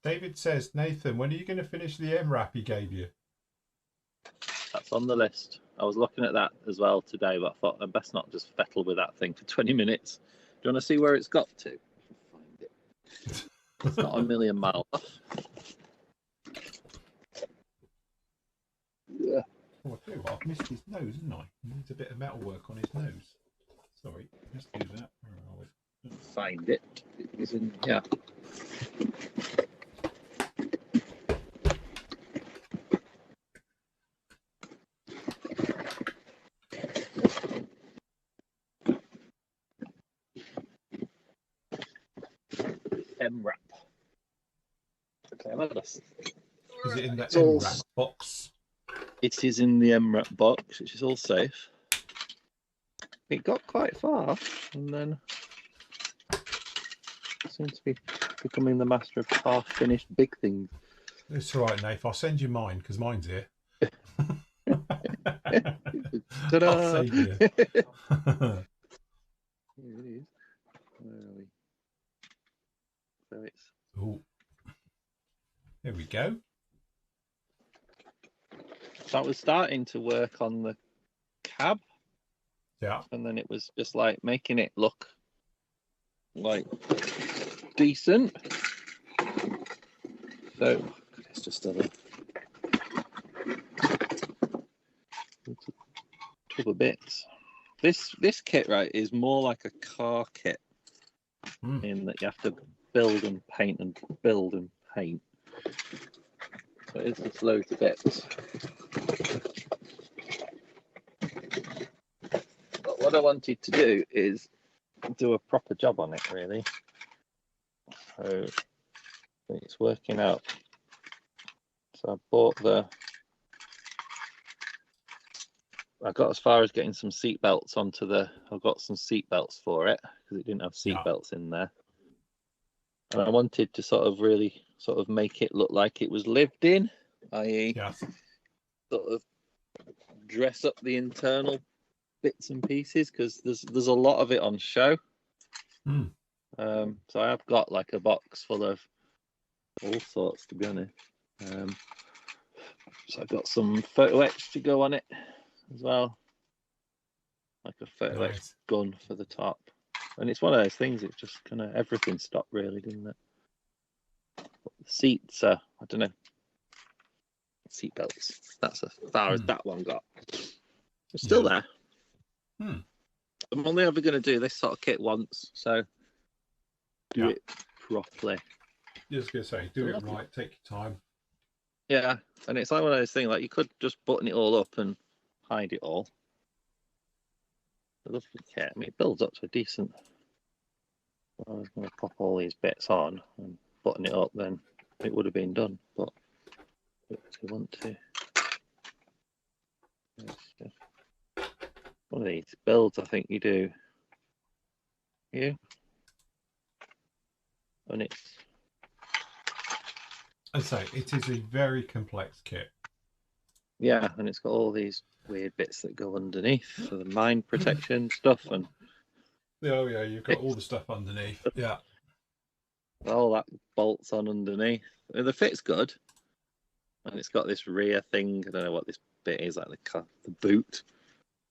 David says, Nathan, when are you going to finish the M-Wrap he gave you? That's on the list. I was looking at that as well today, but I thought I'd best not just fettle with that thing for 20 minutes. Do you want to see where it's got to? Find it. It's not a million miles off. Yeah. Oh, I tell you what, I've missed his nose, haven't I? He needs a bit of metal work on his nose. Sorry, let's do that. Where are we? Find it. It's in here. M-Wrap. Okay, is it in the M-Wrap box? It is in the M-Wrap box, which is all safe. It got quite far, and then seems to be becoming the master of half-finished big things. It's all right, Nath. I'll send you mine because mine's here. Ta-da! I'll save you. Here it is. Where are we? So it's. Ooh. There we go. So I was starting to work on the cab. Yeah. And then it was just like making it look like decent. So it's just a tub of bits. This kit, right, is more like a car kit in that you have to build and paint and build and paint. So it's just loads of bits. But what I wanted to do is do a proper job on it, really. So it's working out. So I bought I got as far as getting some seat belts onto I got some seat belts for it because it didn't have seat belts in there. And I wanted to sort of really sort of make it look like it was lived in, i.e. sort of dress up the internal bits and pieces because there's a lot of it on show. So I have got like a box full of all sorts, to be honest. So I've got some photo etch to go on it as well, like a photo etch gun for the top. And it's one of those things, it's just kind of everything stopped really, didn't it? But the seats, I don't know, seat belts, that's as far as that one got. It's still there. I'm only ever going to do this sort of kit once, so do it properly. Just going to say, do it right, take your time. Yeah, and it's like one of those things, like you could just button it all up and hide it all. I love the kit. I mean, it builds up to a decent. I was going to pop all these bits on and button it up, then it would have been done. But if you want to, it's just one of these builds, I think you do. Yeah, and it's. I'd say it is a very complex kit. Yeah, and it's got all these weird bits that go underneath for the mine protection stuff, and oh yeah, you've got all the stuff underneath. Yeah, all that bolts on underneath. I mean, the fit's good, and it's got this rear thing. I don't know what this bit is, like the boot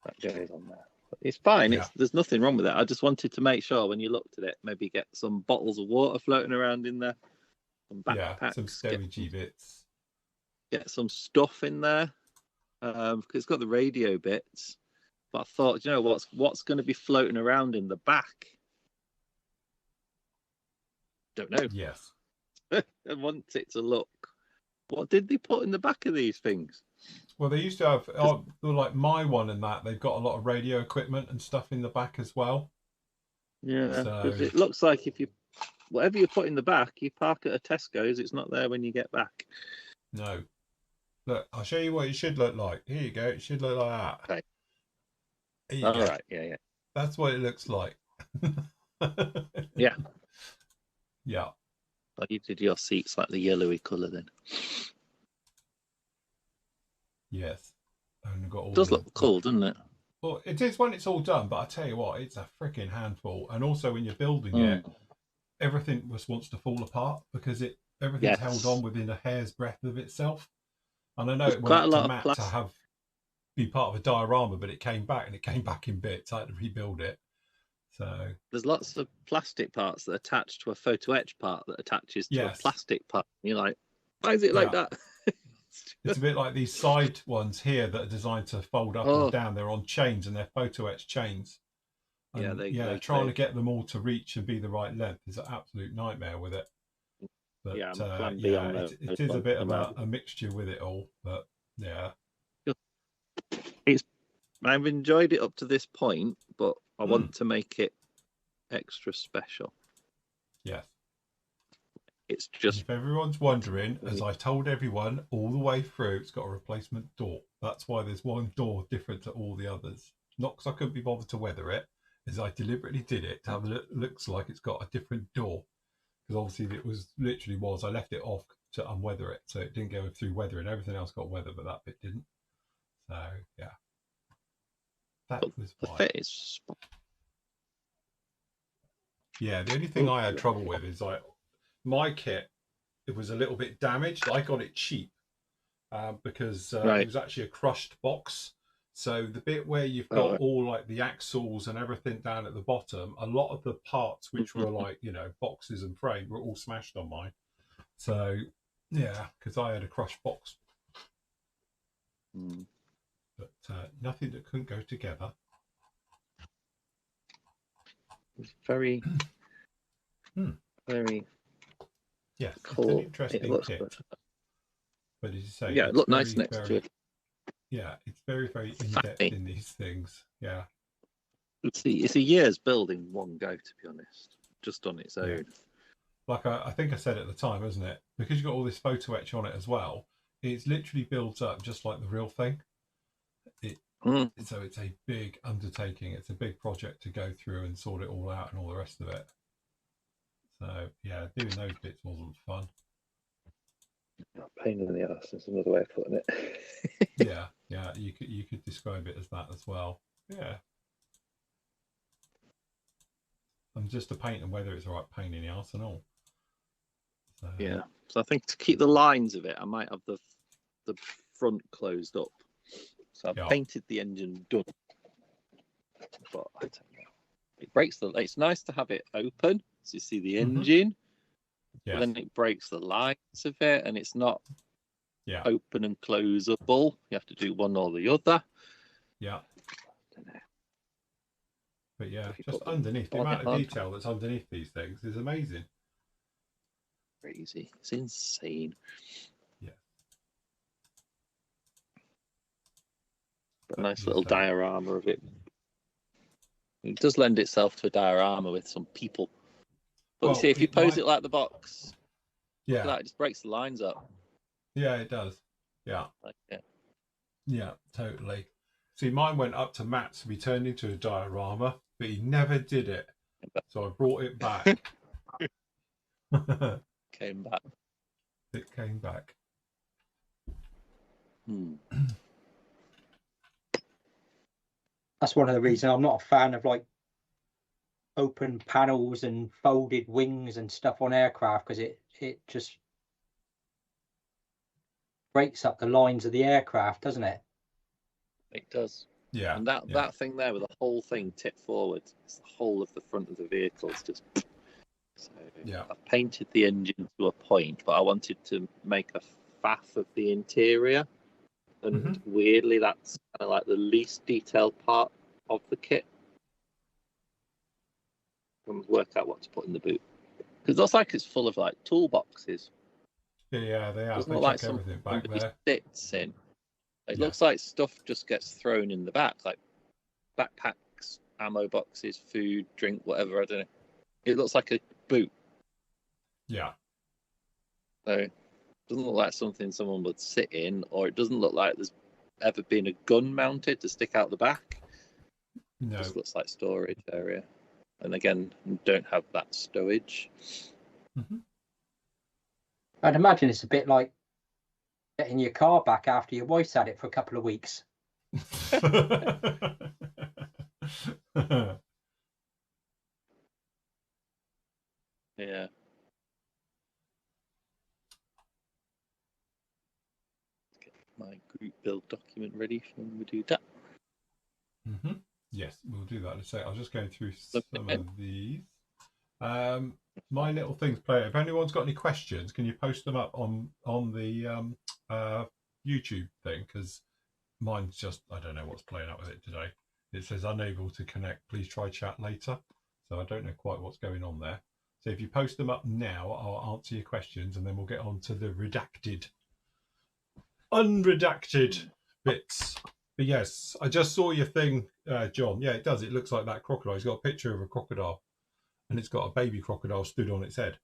that goes on there. But it's fine. Yeah. There's nothing wrong with it. I just wanted to make sure when you looked at it, maybe get some bottles of water floating around in there, some backpacks, some storagey bits. Get some stuff in there. Because it's got the radio bits, but I thought, you know, what's going to be floating around in the back? Don't know. Yes. I want it to look. What did they put in the back of these things? Well, they used to have, like my one and that, they've got a lot of radio equipment and stuff in the back as well. Yeah, because it looks like whatever you put in the back, you park at a Tesco's, it's not there when you get back. No. Look, I'll show you what it should look like. Here you go. It should look like that. Okay. All right. Yeah. That's what it looks like. Yeah. Yeah. But you did your seats like the yellowy colour then. Yes. And got all It does look cool, doesn't it? Well, it is when it's all done, but I tell you what, it's a freaking handful. And also when you're building it, everything just wants to fall apart because everything's held on within a hair's breadth of itself. And I know it went to Matt to be part of a diorama, but it came back in bits. I had to rebuild it. So there's lots of plastic parts that attach to a photo etch part that attaches to a plastic part. And you're like, why is it like that? It's a bit like these side ones here that are designed to fold up or down. They're on chains and they're photo etch chains. And trying to get them all to reach and be the right length is an absolute nightmare with it. But it is a bit of a mixture with it all. But yeah, I've enjoyed it up to this point, but I want to make it extra special. Yes. It's just, if everyone's wondering, as I told everyone all the way through, it's got a replacement door. That's why there's one door different to all the others. Not because I couldn't be bothered to weather it, as I deliberately did it to have it looks like it's got a different door. Because obviously it was I left it off to unweather it, so it didn't go through weathering. Everything else got weather, but that bit didn't. So yeah, that was fine. The fit is... Yeah, the only thing I had trouble with is like my kit. It was a little bit damaged. I got it cheap because it was actually a crushed box. So the bit where you've got all like the axles and everything down at the bottom, a lot of the parts which were like, boxes and frame were all smashed on mine. So yeah, because I had a crushed box. But nothing that couldn't go together. It's very, very cool. It's an interesting kit. Good. But as you say, it looked nice next to it. Yeah, it's very, very in-depth in these things. Yeah. It's a year's building one go, to be honest, just on its own. Yeah. Like I think I said at the time, isn't it? Because you've got all this photo etch on it as well, it's literally built up just like the real thing. So it's a big undertaking. It's a big project to go through and sort it all out and all the rest of it. So yeah, doing those bits wasn't fun. Pain in the ass is another way of putting it. yeah, you could describe it as that as well. Yeah. And just the paint and whether it's the right pain in the arse and all. So, yeah. So I think to keep the lines of it, I might have the front closed up. So I've painted the engine done. But I don't know. It breaks it's nice to have it open so you see the engine. But then it breaks the lines of it and it's not open and closable. You have to do one or the other. Yeah. But yeah, just underneath, the amount of detail that's underneath these things is amazing. Crazy. It's insane. Yeah. But a nice little diorama of it. It does lend itself to a diorama with some people. But you see, if you pose it like the box, it just breaks the lines up. Yeah, it does. Yeah. Yeah, totally. See, mine went up to Matt's to be turned into a diorama, but he never did it. So I brought it back. Came back. It came back. That's one of the reasons I'm not a fan of like open panels and folded wings and stuff on aircraft, because it just breaks up the lines of the aircraft, doesn't it? It does. Yeah. And that thing there with the whole thing tipped forward, it's the whole of the front of the vehicle. It's just... So I painted the engine to a point, but I wanted to make a faff of the interior. And weirdly, that's kind of like the least detailed part of the kit. And work out what to put in the boot. Because it looks like it's full of like toolboxes. Yeah, they are. Doesn't they look like everything back there. Sits in. It looks like stuff just gets thrown in the back, like backpacks, ammo boxes, food, drink, whatever. I don't know. It looks like a boot. Yeah. So it doesn't look like something someone would sit in, or it doesn't look like there's ever been a gun mounted to stick out the back. No. It just looks like storage area. And again, don't have that stowage. Mm-hmm. I'd imagine it's a bit like getting your car back after your wife's had it for a couple of weeks. Yeah. Get my group build document ready for when we do that. Mm-hmm. Yes, we'll do that in a sec. I was just going through some of these. My little things play. If anyone's got any questions, can you post them up on the YouTube thing? Because mine's just, I don't know what's playing up with it today. It says unable to connect. Please try chat later. So I don't know quite what's going on there. So if you post them up now, I'll answer your questions, and then we'll get on to the unredacted bits. But yes, I just saw your thing, John. Yeah, it does. It looks like that crocodile. He's got a picture of a crocodile, and it's got a baby crocodile stood on its head.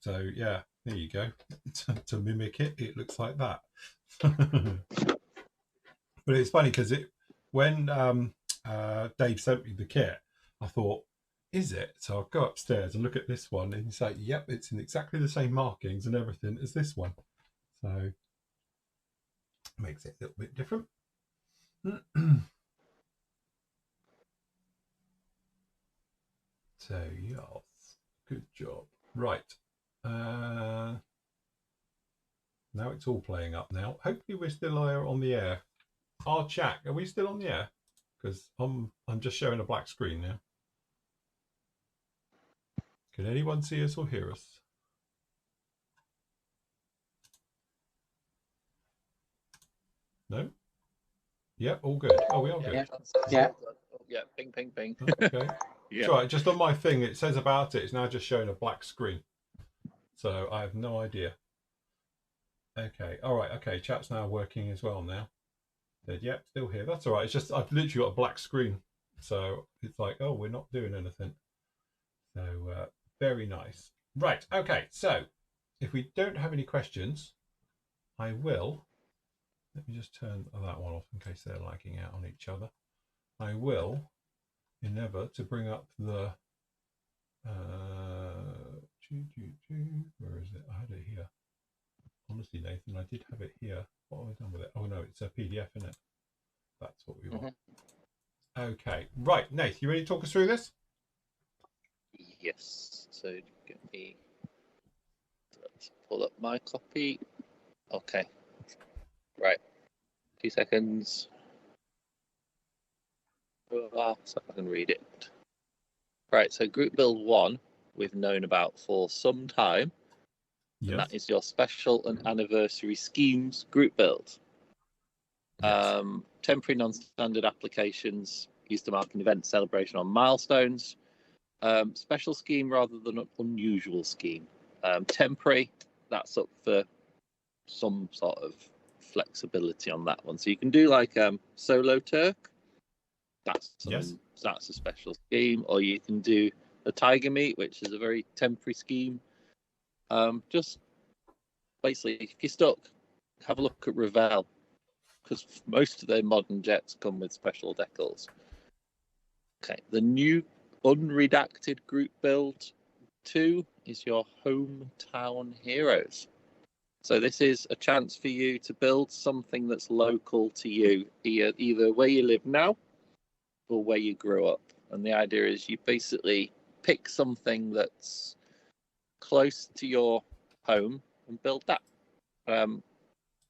So yeah, there you go. To mimic it, it looks like that. But it's funny because when Dave sent me the kit, I thought, is it? So I'll go upstairs and look at this one, and he's like, yep, it's in exactly the same markings and everything as this one. So makes it a little bit different. So yes, good job. Right. Now it's all playing up now. Hopefully we're still on the air. Our chat, are we still on the air? Because I'm just showing a black screen now. Can anyone see us or hear us? No? Yep, all good. Oh, we are good. Yeah. Yeah, ping, ping, ping. Okay. Yeah. Right, just on my thing, it says about it, it's now just showing a black screen. So I have no idea. Okay, all right, okay, chat's now working as well now. Yep, still here. That's all right. It's just I've literally got a black screen. So it's like, oh, we're not doing anything. So very nice. Right, okay, so if we don't have any questions, I will, let me just turn that one off in case they're lagging out on each other. I will endeavour to bring up the, where is it? I had it here. Honestly, Nathan, I did have it here. What have I done with it? Oh no, it's a PDF, isn't it? That's what we want. Okay, right, Nate, you ready to talk us through this? Yes. So let's pull up my copy. Okay. Right. 2 seconds. So I can read it. Right. So Group Build 1, we've known about for some time. Yes. And that is your special and anniversary schemes group build. Yes. Temporary non-standard applications used to mark an event celebration on milestones. Special scheme rather than an unusual scheme. Temporary, that's up for some sort of flexibility on that one. So you can do like Solo Turk. That's a special scheme, or you can do a Tiger Meet, which is a very temporary scheme. Just basically, if you're stuck, have a look at Revell, because most of their modern jets come with special decals. Okay, the new unredacted group build 2 is your hometown heroes. So this is a chance for you to build something that's local to you, either where you live now or where you grew up. And the idea is you basically pick something that's close to your home and build that.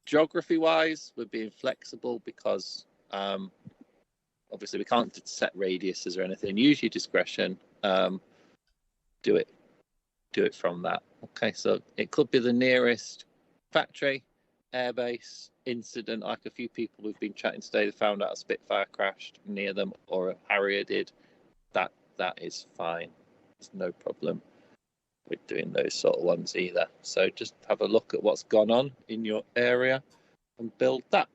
Geography-wise, we're being flexible because obviously we can't set radiuses or anything. Use your discretion. Do it from that. Okay, so it could be the nearest factory, airbase, incident, like a few people we've been chatting today, they found out a Spitfire crashed near them or a Harrier did. That is fine. There's no problem with doing those sort of ones either. So just have a look at what's gone on in your area and build that.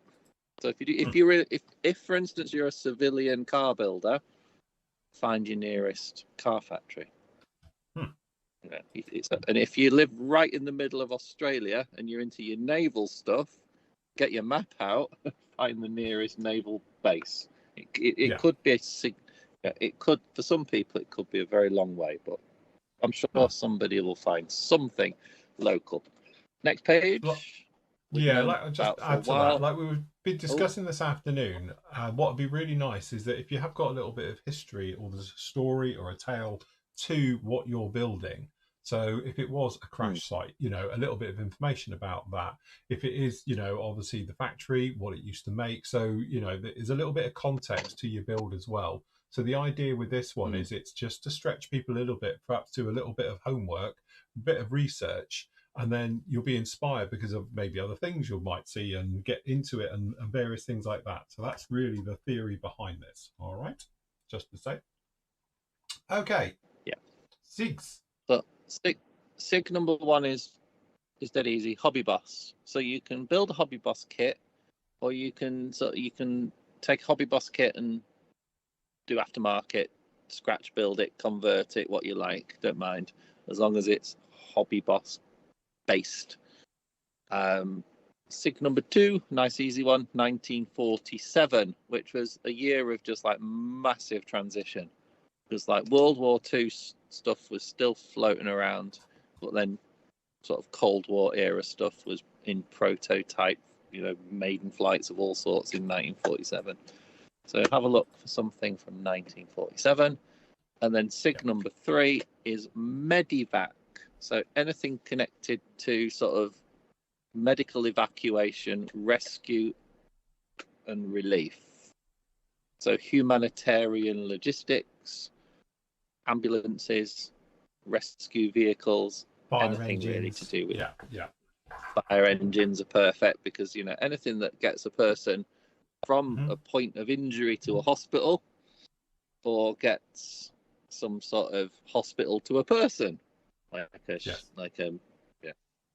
So if for instance you're a civilian car builder, find your nearest car factory. And if you live right in the middle of Australia and you're into your naval stuff, get your map out, find the nearest naval base. It could be it could, for some people, it could be a very long way, but I'm sure somebody will find something local. Next page. Yeah, like I'll just add to that. Like we've been discussing this afternoon, what would be really nice is that if you have got a little bit of history or there's a story or a tale to what you're building. So if it was a crash site, you know, a little bit of information about that. If it is, you know, obviously the factory, what it used to make. So, you know, there's a little bit of context to your build as well. So the idea with this one is it's just to stretch people a little bit, perhaps do a little bit of homework, a bit of research, and then you'll be inspired because of maybe other things you might see and get into it and various things like that. So that's really the theory behind this. All right, just to say. Okay. Yeah. Sigs. So Sig number 1 is dead easy. Hobby Boss. So you can build a Hobby Boss kit, or you can take a Hobby Boss kit and do aftermarket, scratch build it, convert it, what you like. Don't mind, as long as it's Hobby Boss based. Sig number 2, nice easy one, 1947, which was a year of just like massive transition. It was like World War II stuff was still floating around, but then sort of Cold War era stuff was in prototype, you know, maiden flights of all sorts in 1947. So have a look for something from 1947. And then Sig number 3 is Medivac. So anything connected to sort of medical evacuation, rescue and relief. So humanitarian logistics, ambulances, rescue vehicles, anything really to do with fire engines are perfect, because, you know, anything that gets a person from a point of injury to a hospital, or gets some sort of hospital to a person,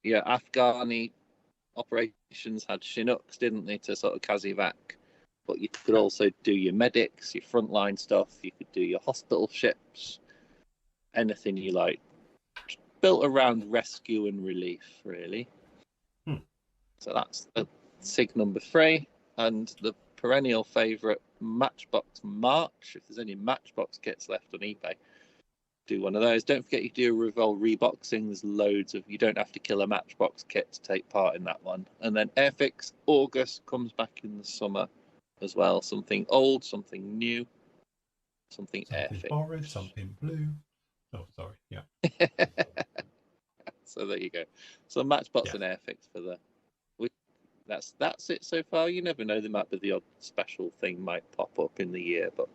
Afghani operations had Chinooks, didn't they, to sort of Kazivac, but you could also do your medics, your frontline stuff, you could do your hospital ships, anything you like, built around rescue and relief, really. So that's the Sig number 3. And the perennial favourite, Matchbox March. If there's any Matchbox kits left on eBay, do one of those. Don't forget you do a Revol reboxing. There's loads of, you don't have to kill a Matchbox kit to take part in that one. And then Airfix August comes back in the summer as well. Something old, something new, something Airfix. Orange, something blue. Oh, sorry. Yeah. So there you go. So Matchbox and Airfix for the. That's it so far. You never know, there might be the odd special thing might pop up in the year, but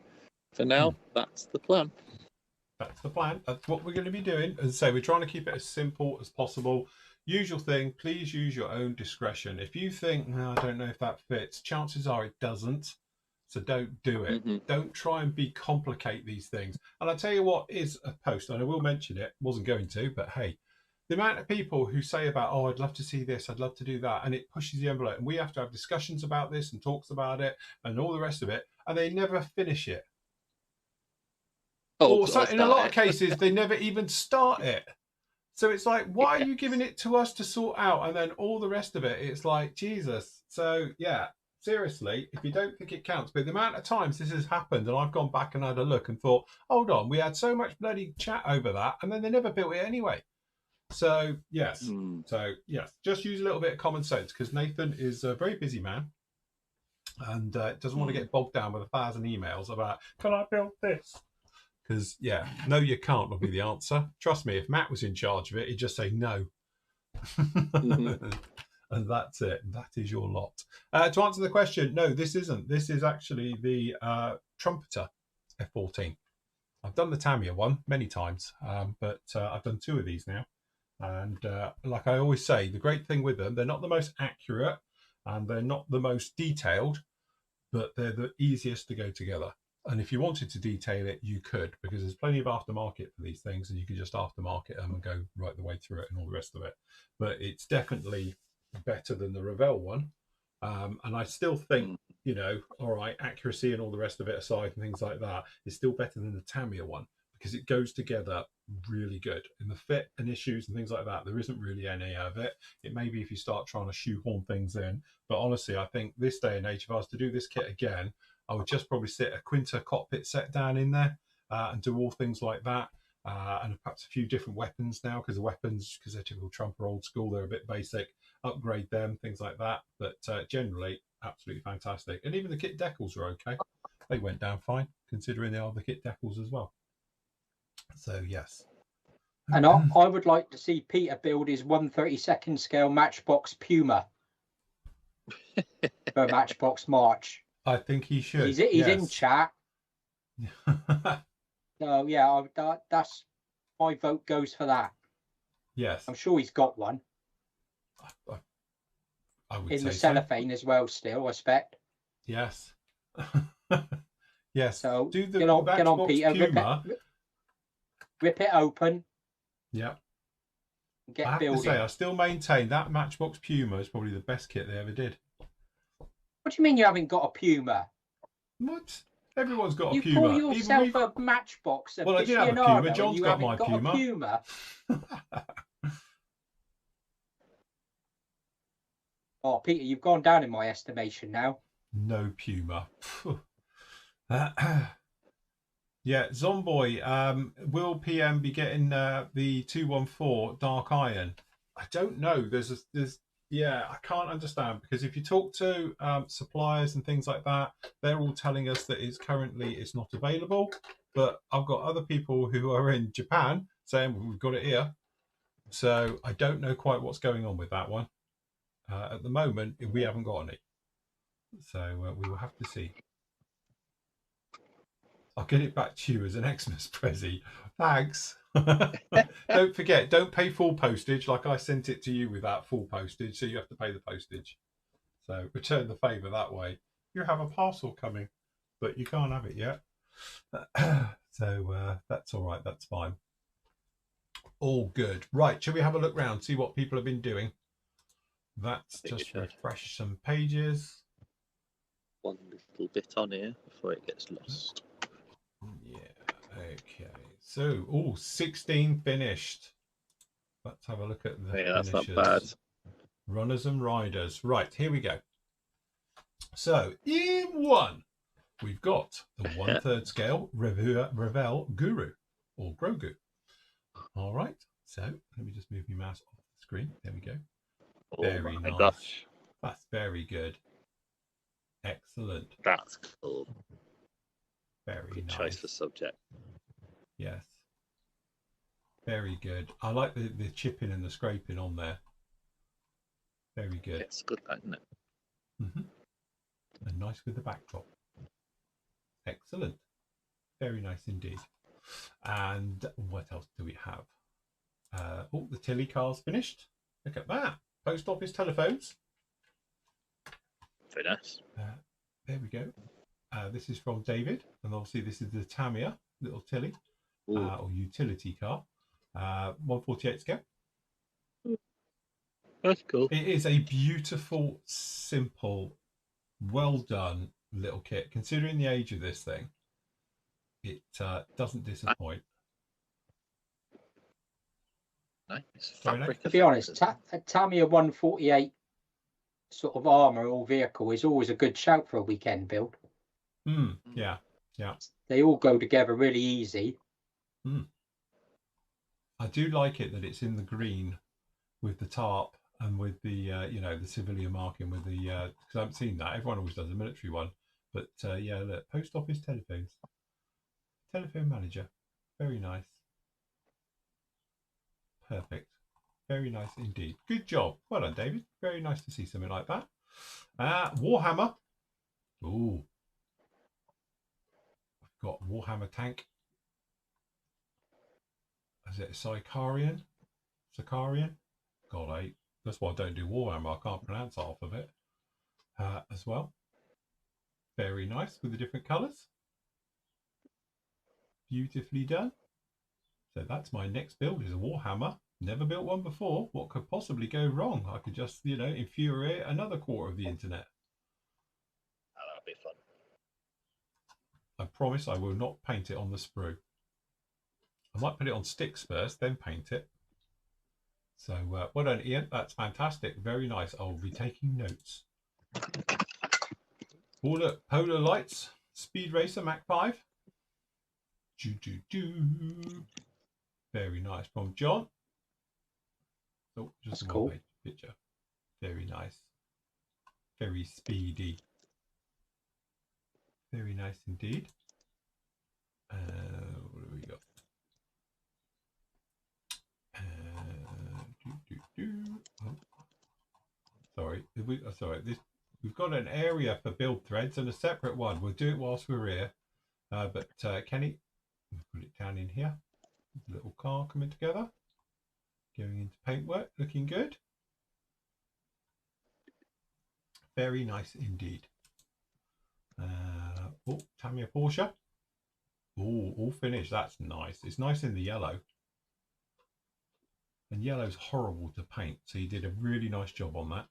for now, that's the plan. That's the plan. That's what we're going to be doing. As I say, we're trying to keep it as simple as possible. Usual thing, please use your own discretion. If you think, no, I don't know if that fits, chances are it doesn't. So don't do it. Don't try and complicate these things. And I'll tell you what is a post, and I will mention it, wasn't going to, but hey, the amount of people who say about, oh, I'd love to see this, I'd love to do that, and it pushes the envelope, and we have to have discussions about this and talks about it and all the rest of it, and they never finish it. Or so, in a lot of cases, they never even start it. So it's like, why are you giving it to us to sort out? And then all the rest of it, it's like, Jesus. So, yeah, seriously, if you don't think it counts, but the amount of times this has happened, and I've gone back and had a look and thought, hold on, we had so much bloody chat over that, and then they never built it anyway. So, yes. Just use a little bit of common sense, because Nathan is a very busy man and doesn't want to get bogged down with 1,000 emails about, can I build this? Because, no, you can't will be the answer. Trust me, if Matt was in charge of it, he'd just say no. And that's it. That is your lot. To answer the question, no, this isn't. This is actually the Trumpeter F-14. I've done the Tamiya one many times, but I've done 2 of these now. And like I always say, the great thing with them, they're not the most accurate and they're not the most detailed, but they're the easiest to go together. And if you wanted to detail it, you could, because there's plenty of aftermarket for these things, and you could just aftermarket them and go right the way through it and all the rest of it. But it's definitely better than the Revell one. And I still think, you know, all right, accuracy and all the rest of it aside and things like that, is still better than the Tamiya one, because it goes together really good. In the fit and issues and things like that, there isn't really any of it. It may be if you start trying to shoehorn things in. But honestly, I think this day and age, if I was to do this kit again, I would just probably sit a Quinta cockpit set down in there and do all things like that. and perhaps a few different weapons now, because the weapons, because they're typical Trump or old school, they're a bit basic. Upgrade them, things like that. But generally, absolutely fantastic. And even the kit decals are okay. They went down fine, considering they are the kit decals as well. So yes. And I would like to see Peter build his 1/32 scale Matchbox Puma for Matchbox March. I think he should. He's in chat. So yeah, that's my vote goes for that. Yes. I'm sure he's got one. I would in say the cellophane as well, still, I expect. Yes. Yes. So do the get on, Peter. Puma. Rip it open. Yeah. Get I have building. to say, I still maintain that Matchbox Puma is probably the best kit they ever did. What do you mean you haven't got a Puma? What? Everyone's got a you Puma. You call yourself a Matchbox well, I did have a Puma. John's got my Puma. Oh, Peter, you've gone down in my estimation now. No Puma. Yeah, Zomboy, will PM be getting the 214 Dark Iron? I don't know. Yeah, I can't understand, because if you talk to suppliers and things like that, they're all telling us that it's not available. But I've got other people who are in Japan saying, well, we've got it here. So I don't know quite what's going on with that one. At the moment, we haven't got any. So we will have to see. I'll get it back to you as an Xmas present. Thanks. Don't forget, don't pay full postage like I sent it to you without full postage, so you have to pay the postage. So return the favour that way. You have a parcel coming, but you can't have it yet. So that's all right, that's fine. All good. Right, shall we have a look round, see what people have been doing? That's just refresh some pages. One little bit on here before it gets lost. Yeah, okay. So, 16 finished. Let's have a look at the that's finishers. not bad. Runners and riders. Right, here we go. So, in one, we've got the 1/3 scale Revel Guru, or Grogu. All right, so let me just move my mouse off the screen. There we go. Very nice. Gosh. That's very good. Excellent. That's cool. Very good nice. choice for subject. Yes. Very good. I like the chipping and the scraping on there. Very good. It's good, isn't it? Mm-hmm. And nice with the backdrop. Excellent. Very nice indeed. And what else do we have? The Tilly car's finished. Look at that. Post office telephones. Very nice. There we go. This is from David, and obviously this is the Tamiya little Tilly or utility car. 1/48 scale. That's cool. It is a beautiful, simple, well done little kit. Considering the age of this thing, it doesn't disappoint. Nice. To be honest, a Tamiya 1/48 sort of armour or vehicle is always a good shout for a weekend build. Yeah. They all go together really easy. I do like it that it's in the green with the tarp and with the the civilian marking with the because I haven't seen that. Everyone always does a military one, but yeah, look, post office telephones, telephone manager, very nice, perfect, very nice indeed. Good job, well done, David. Very nice to see something like that. Warhammer. Ooh, we've got Warhammer tank. Is it Sicarian? God, that's why I don't do Warhammer. I can't pronounce half of it as well. Very nice with the different colours. Beautifully done. So that's my next build, is a Warhammer. Never built one before. What could possibly go wrong? I could just, infuriate another quarter of the internet. Oh, that'll be fun. I promise I will not paint it on the sprue. I might put it on sticks first, then paint it. So well done, Ian. That's fantastic. Very nice. I'll be taking notes. Polar lights. Speed Racer Mach 5. Very nice from John. Oh, just That's a cool. one-page picture. Very nice. Very speedy. Very nice indeed. What do we got? Oh, sorry. We've got an area for build threads and a separate one. We'll do it whilst we're here. But Kenny, we'll put it down in here. A little car coming together. Going into paintwork, looking good. Very nice indeed. Oh, Tamiya Porsche. Oh, all finished. That's nice. It's nice in the yellow. And yellow's horrible to paint, so you did a really nice job on that.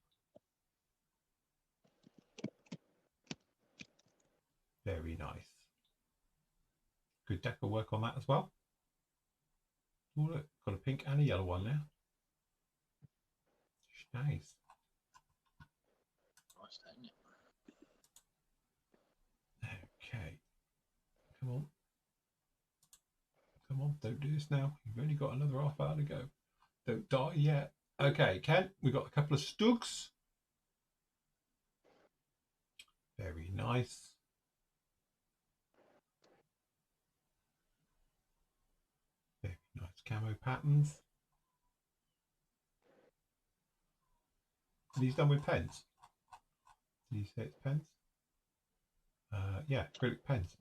Very nice. Good deco work on that as well. Oh, look, got a pink and a yellow one now. Nice. Okay. Come on. Come on, don't do this now. You've only got another half hour to go. Don't die yet. Okay, Ken, we've got a couple of Stugs. Very nice. Very nice camo patterns. Are these done with pens? Did you say it's pens? Yeah, acrylic pens.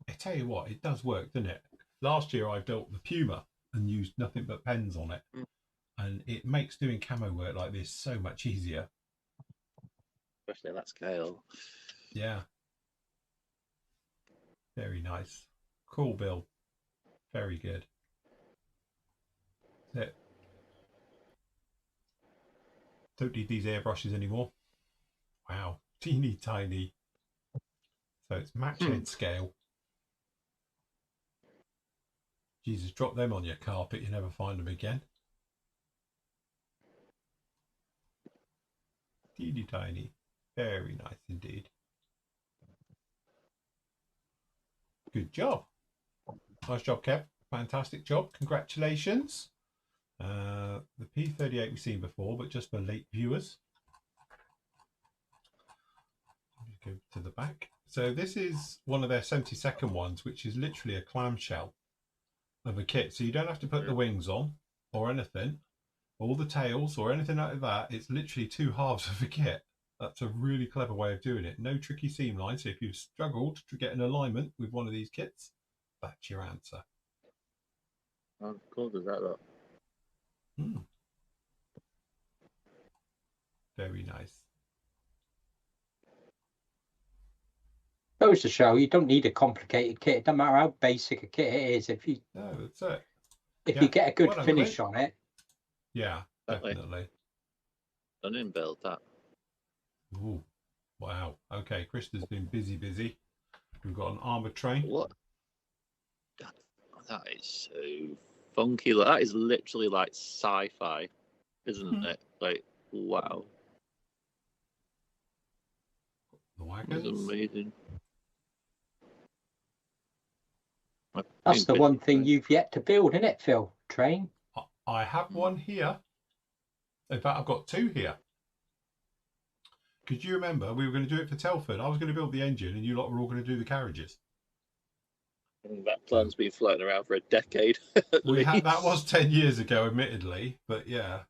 I tell you what, it does work, doesn't it? Last year I built the Puma and used nothing but pens on it. And it makes doing camo work like this so much easier. Especially at that scale. Yeah. Very nice. Cool build. Very good. That's it. Don't need these airbrushes anymore. Wow. Teeny tiny. So it's match head scale. Jesus, drop them on your carpet, you never find them again. Teeny tiny. Very nice indeed. Good job. Nice job, Kev. Fantastic job. Congratulations. The P38 we've seen before, but just for late viewers. Go to the back. So this is one of their 72nd ones, which is literally a clamshell of a kit. So you don't have to put the wings on or anything, or the tails or anything like that. It's literally two halves of a kit. That's a really clever way of doing it. No tricky seam lines. So if you've struggled to get an alignment with one of these kits, that's your answer. How cool does that look? Very nice. Goes to show you don't need a complicated kit. It doesn't matter how basic a kit it is. If you that's it. If you get a good finish on it. Yeah, definitely. I didn't build that. Ooh, wow. Okay, Krista's been busy. We've got an armored train. What? That is so funky. That is literally like sci-fi, isn't it? Like, wow. The wagons. That's amazing. That's the one thing you've yet to build, isn't it, Phil? Train? I have one here. In fact, I've got two here. Could you remember we were going to do it for Telford? I was going to build the engine and you lot were all going to do the carriages. That plan's been floating around for a decade. That was 10 years ago, admittedly, but yeah.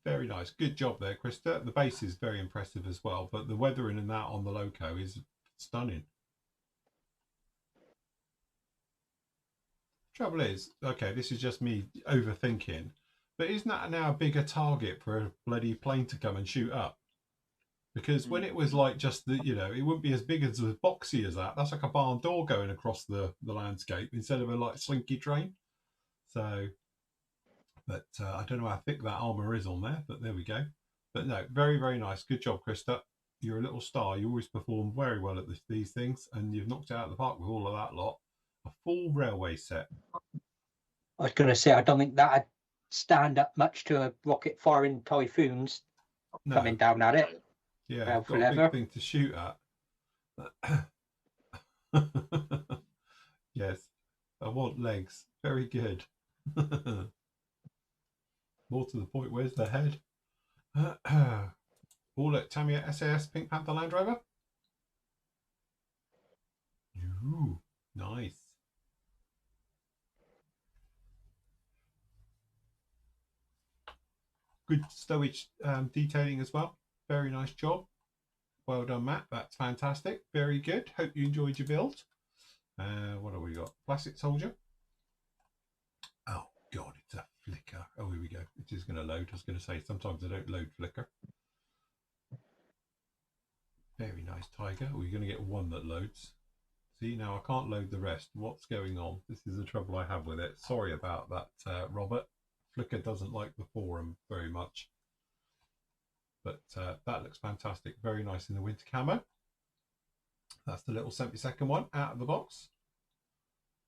Very nice. Good job there, Krista. The base is very impressive as well, but the weathering and that on the loco is stunning. Trouble is, okay, this is just me overthinking, but isn't that now a bigger target for a bloody plane to come and shoot up? Because when it was like just the, it wouldn't be as big as boxy as that. That's like a barn door going across the landscape instead of a like slinky train. So, but I don't know how thick that armour is on there, but there we go. But no, very, very nice. Good job, Krista. You're a little star. You always perform very well at these things, and you've knocked it out of the park with all of that lot. A full railway set. I was going to say, I don't think that'd stand up much to a rocket firing typhoons coming down at it. Yeah, got a big thing to shoot at. Yes, I want legs. Very good. More to the point, where's the head? All at Tamiya SAS Pink Panther Land Rover. Ooh, nice. Good stowage detailing as well. Very nice job. Well done, Matt. That's fantastic. Very good. Hope you enjoyed your build. What have we got? Plastic soldier. Oh, God, it's a flicker. Oh, here we go. It is going to load. I was going to say, sometimes I don't load flicker. Very nice tiger. We're going to get one that loads. See, now I can't load the rest. What's going on? This is the trouble I have with it. Sorry about that, Robert. Flickr doesn't like the forum very much. But that looks fantastic. Very nice in the winter camo. That's the little 70-second one out of the box.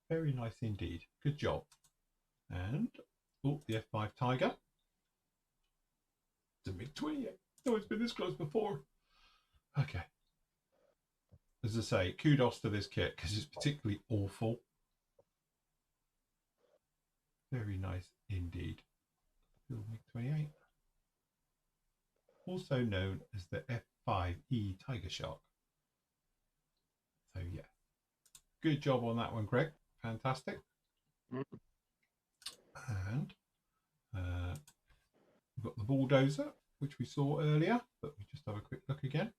Very nice indeed. Good job. And oh, the F5 Tiger. It's a MiG-28. Oh, it's been this close before. Okay. As I say, kudos to this kit because it's particularly awful. Very nice indeed. MiG-28. Also known as the F5E Tiger Shark. So yeah, good job on that one, Greg. Fantastic. And we've got the bulldozer, which we saw earlier, but we just have a quick look again.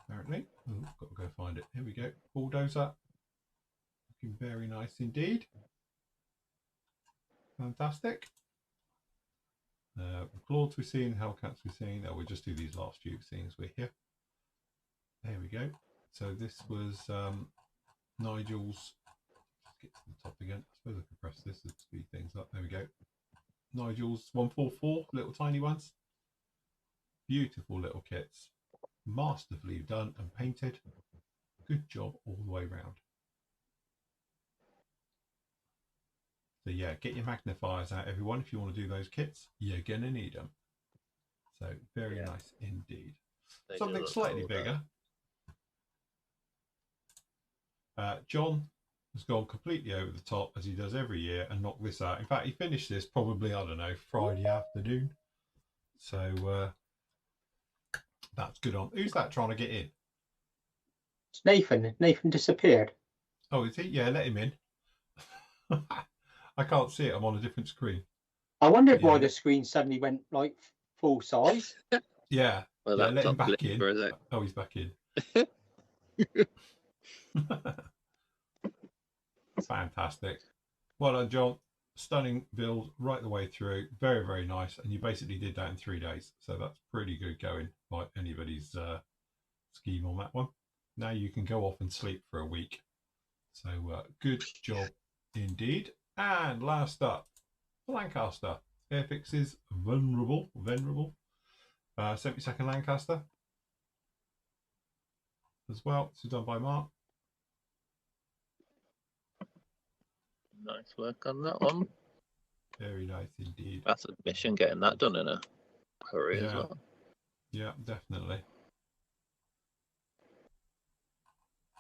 Apparently, got to go find it. Here we go. Bulldozer, looking very nice indeed. Fantastic. Claudes we've seen, Hellcats we've seen. Oh, we'll just do these last few things. We're here. There we go. So this was Nigel's. Let's get to the top again. I suppose I can press this to speed things up. There we go. Nigel's 144, little tiny ones. Beautiful little kits. Masterfully done and painted. Good job all the way around. So yeah, get your magnifiers out, everyone, if you want to do those kits. You're going to need them. So very nice indeed. Something slightly bigger. John has gone completely over the top, as he does every year, and knocked this out. In fact, he finished this probably, I don't know, Friday afternoon. So that's good on. Who's that trying to get in? It's Nathan. Nathan disappeared. Oh, is he? Yeah, let him in. I can't see it. I'm on a different screen. I wondered why the screen suddenly went like full size. Yeah. Well, yeah, let him back in. Oh, he's back in. Fantastic. Well done, John. Stunning build right the way through. Very, very nice. And you basically did that in 3 days. So that's pretty good going by anybody's scheme on that one. Now you can go off and sleep for a week. So good job indeed. And last up, Lancaster. Airfix's Venerable. 70-second Lancaster. As well. This is done by Mark. Nice work on that one. Very nice indeed. That's a mission getting that done in a hurry as well. Yeah, definitely.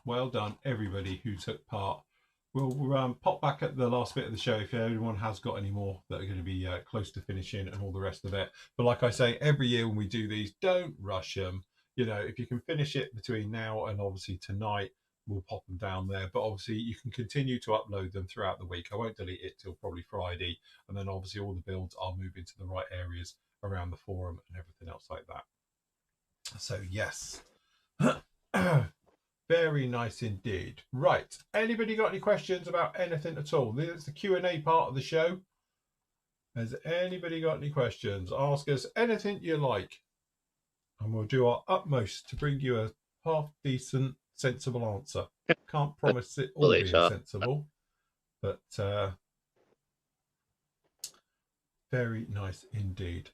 Well done, everybody who took part. We'll pop back at the last bit of the show if anyone has got any more that are going to be close to finishing and all the rest of it. But like I say, every year when we do these, don't rush them. You know, if you can finish it between now and obviously tonight, we'll pop them down there. But obviously you can continue to upload them throughout the week. I won't delete it till probably Friday. And then obviously all the builds I'll move into the right areas around the forum and everything else like that. So yes. Very nice indeed. Right. Anybody got any questions about anything at all? This is the Q&A part of the show. Has anybody got any questions? Ask us anything you like. And we'll do our utmost to bring you a half decent, sensible answer. Can't promise it all being sensible. But very nice indeed.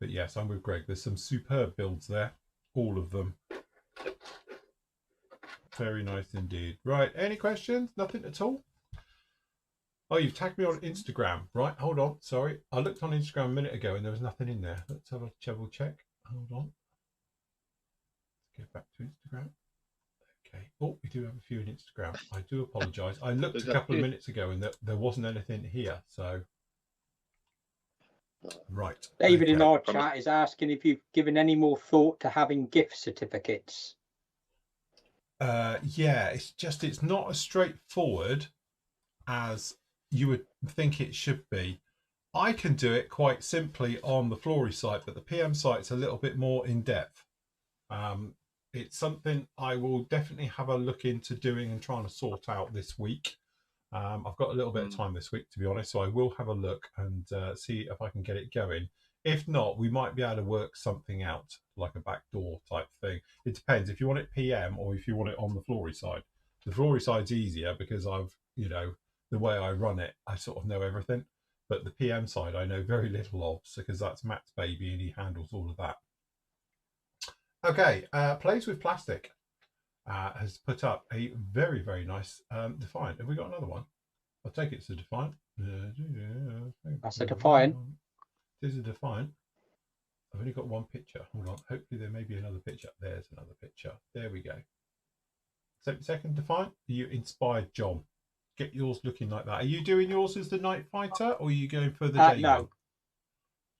But yes, I'm with Greg. There's some superb builds there. All of them. Very nice indeed. Right, any questions? Nothing at all? Oh, you've tagged me on Instagram. Right, hold on. Sorry. I looked on Instagram a minute ago and there was nothing in there. Let's have a double check. Hold on. Let's get back to Instagram. Okay. Oh, we do have a few on Instagram. I do apologise. I looked a couple of minutes ago and there wasn't anything here. So, right. David in our chat is asking if you've given any more thought to having gift certificates. Yeah, it's not as straightforward as you would think it should be. I can do it quite simply on the Flory site, but the PM site's a little bit more in depth. It's something I will definitely have a look into doing and trying to sort out this week. I've got a little bit of time this week, to be honest, so I will have a look and see if I can get it going. If not, we might be able to work something out, like a backdoor type thing. It depends if you want it PM or if you want it on the Flory side. The Flory side's easier because I've, the way I run it, I sort of know everything. But the PM side, I know very little of, because that's Matt's baby and he handles all of that. Okay, Plays with Plastic has put up a very, very nice Defiant. Have we got another one? I'll take it's a Defiant. That's a Defiant. It is a Defiant. I've only got one picture. Hold on. Hopefully there may be another picture. There's another picture. There we go. Second Defiant. Are you inspired, John? Get yours looking like that. Are you doing yours as the Night Fighter or are you going for the day No. one?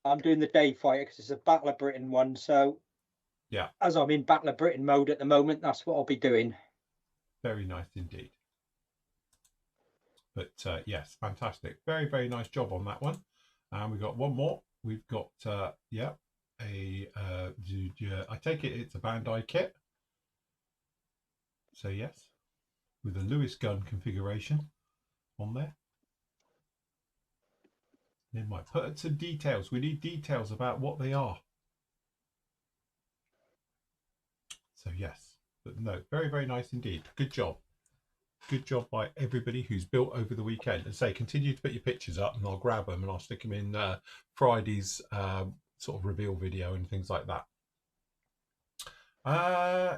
I'm doing the Day Fighter because it's a Battle of Britain one. So yeah, as I'm in Battle of Britain mode at the moment, that's what I'll be doing. Very nice indeed. But yes, fantastic. Very, very nice job on that one. And we've got one more. We've got, I take it it's a Bandai kit. So yes, with a Lewis gun configuration on there. They might put some details. We need details about what they are. So yes, but no, very, very nice indeed. Good job. Good job by everybody who's built over the weekend. And say, continue to put your pictures up and I'll grab them and I'll stick them in Friday's sort of reveal video and things like that.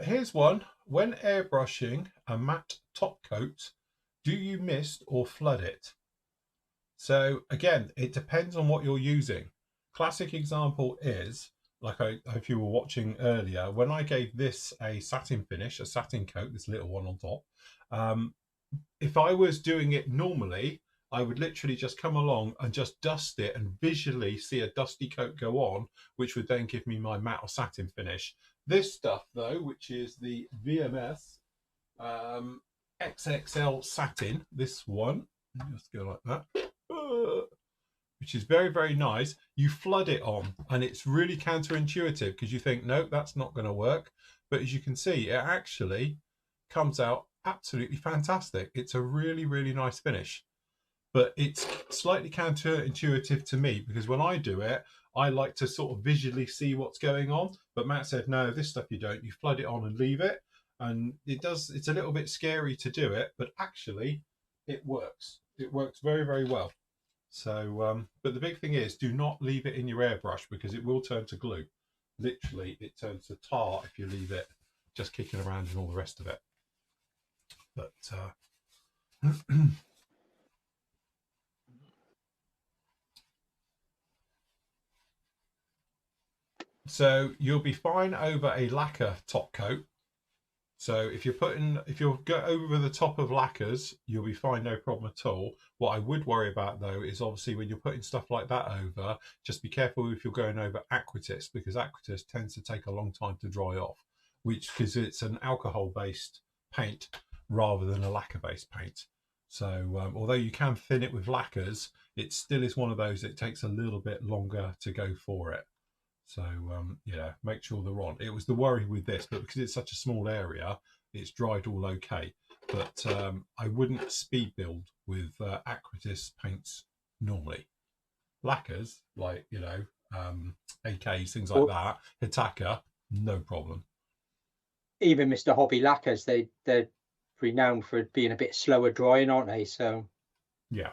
Here's one. When airbrushing a matte top coat, do you mist or flood it? So again, it depends on what you're using. Classic example is, like if you were watching earlier, when I gave this a satin finish, a satin coat, this little one on top, if I was doing it normally, I would literally just come along and just dust it and visually see a dusty coat go on, which would then give me my matte or satin finish. This stuff though, which is the VMS XXL Satin, this one, just go like that, which is very, very nice. You flood it on and it's really counterintuitive because you think, no, that's not going to work. But as you can see, it actually comes out absolutely fantastic. It's a really, really nice finish. But it's slightly counterintuitive to me because when I do it, I like to sort of visually see what's going on. But Matt said, no, this stuff you don't. You flood it on and leave it. And it's a little bit scary to do it, but actually it works. It works very, very well. So, but the big thing is, do not leave it in your airbrush because it will turn to glue. Literally, it turns to tar if you leave it just kicking around and all the rest of it. But so you'll be fine over a lacquer top coat. So if you're go over the top of lacquers, you'll be fine, no problem at all. What I would worry about though is obviously when you're putting stuff like that over, just be careful if you're going over aquatis because aquatis tends to take a long time to dry off, because it's an alcohol-based paint rather than a lacquer-based paint. So although you can thin it with lacquers, it still is one of those that takes a little bit longer to go for it. So yeah, make sure they're on. It was the worry with this, but because it's such a small area, it's dried all okay. But I wouldn't speed build with aquatis paints normally. Lacquers, like AKs, things like that, Hitaka, no problem. Even Mr. Hobby lacquers, they're renowned for being a bit slower drying, aren't they? So yeah.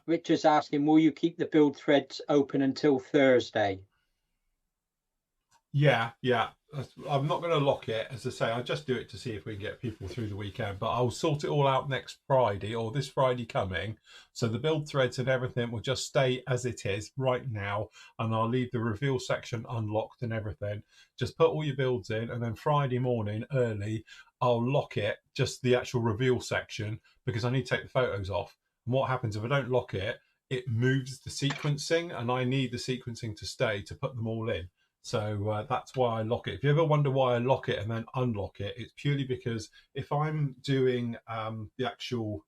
Richard's asking, will you keep the build threads open until Thursday? Yeah, yeah. I'm not going to lock it. As I say, I just do it to see if we can get people through the weekend. But I'll sort it all out next Friday or this Friday coming. So the build threads and everything will just stay as it is right now. And I'll leave the reveal section unlocked and everything. Just put all your builds in. And then Friday morning early, I'll lock it, just the actual reveal section, because I need to take the photos off. And what happens if I don't lock it, it moves the sequencing. And I need the sequencing to stay to put them all in. So that's why I lock it. If you ever wonder why I lock it and then unlock it, it's purely because if I'm doing the actual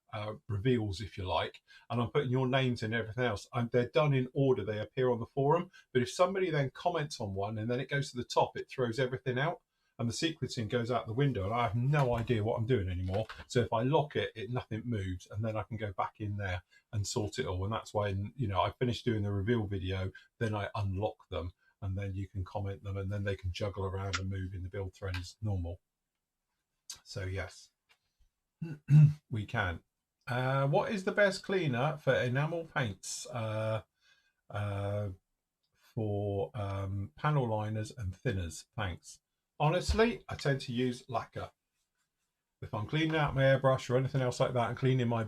reveals, if you like, and I'm putting your names in and everything else, they're done in order. They appear on the forum. But if somebody then comments on one and then it goes to the top, it throws everything out and the sequencing goes out the window and I have no idea what I'm doing anymore. So if I lock it, nothing moves and then I can go back in there and sort it all. And that's why, I finished doing the reveal video, then I unlock them. And then you can comment them and then they can juggle around and move in the build thread as normal. So yes, we can. What is the best cleaner for enamel paints for panel liners and thinners? Thanks. Honestly, I tend to use lacquer. If I'm cleaning out my airbrush or anything else like that and cleaning my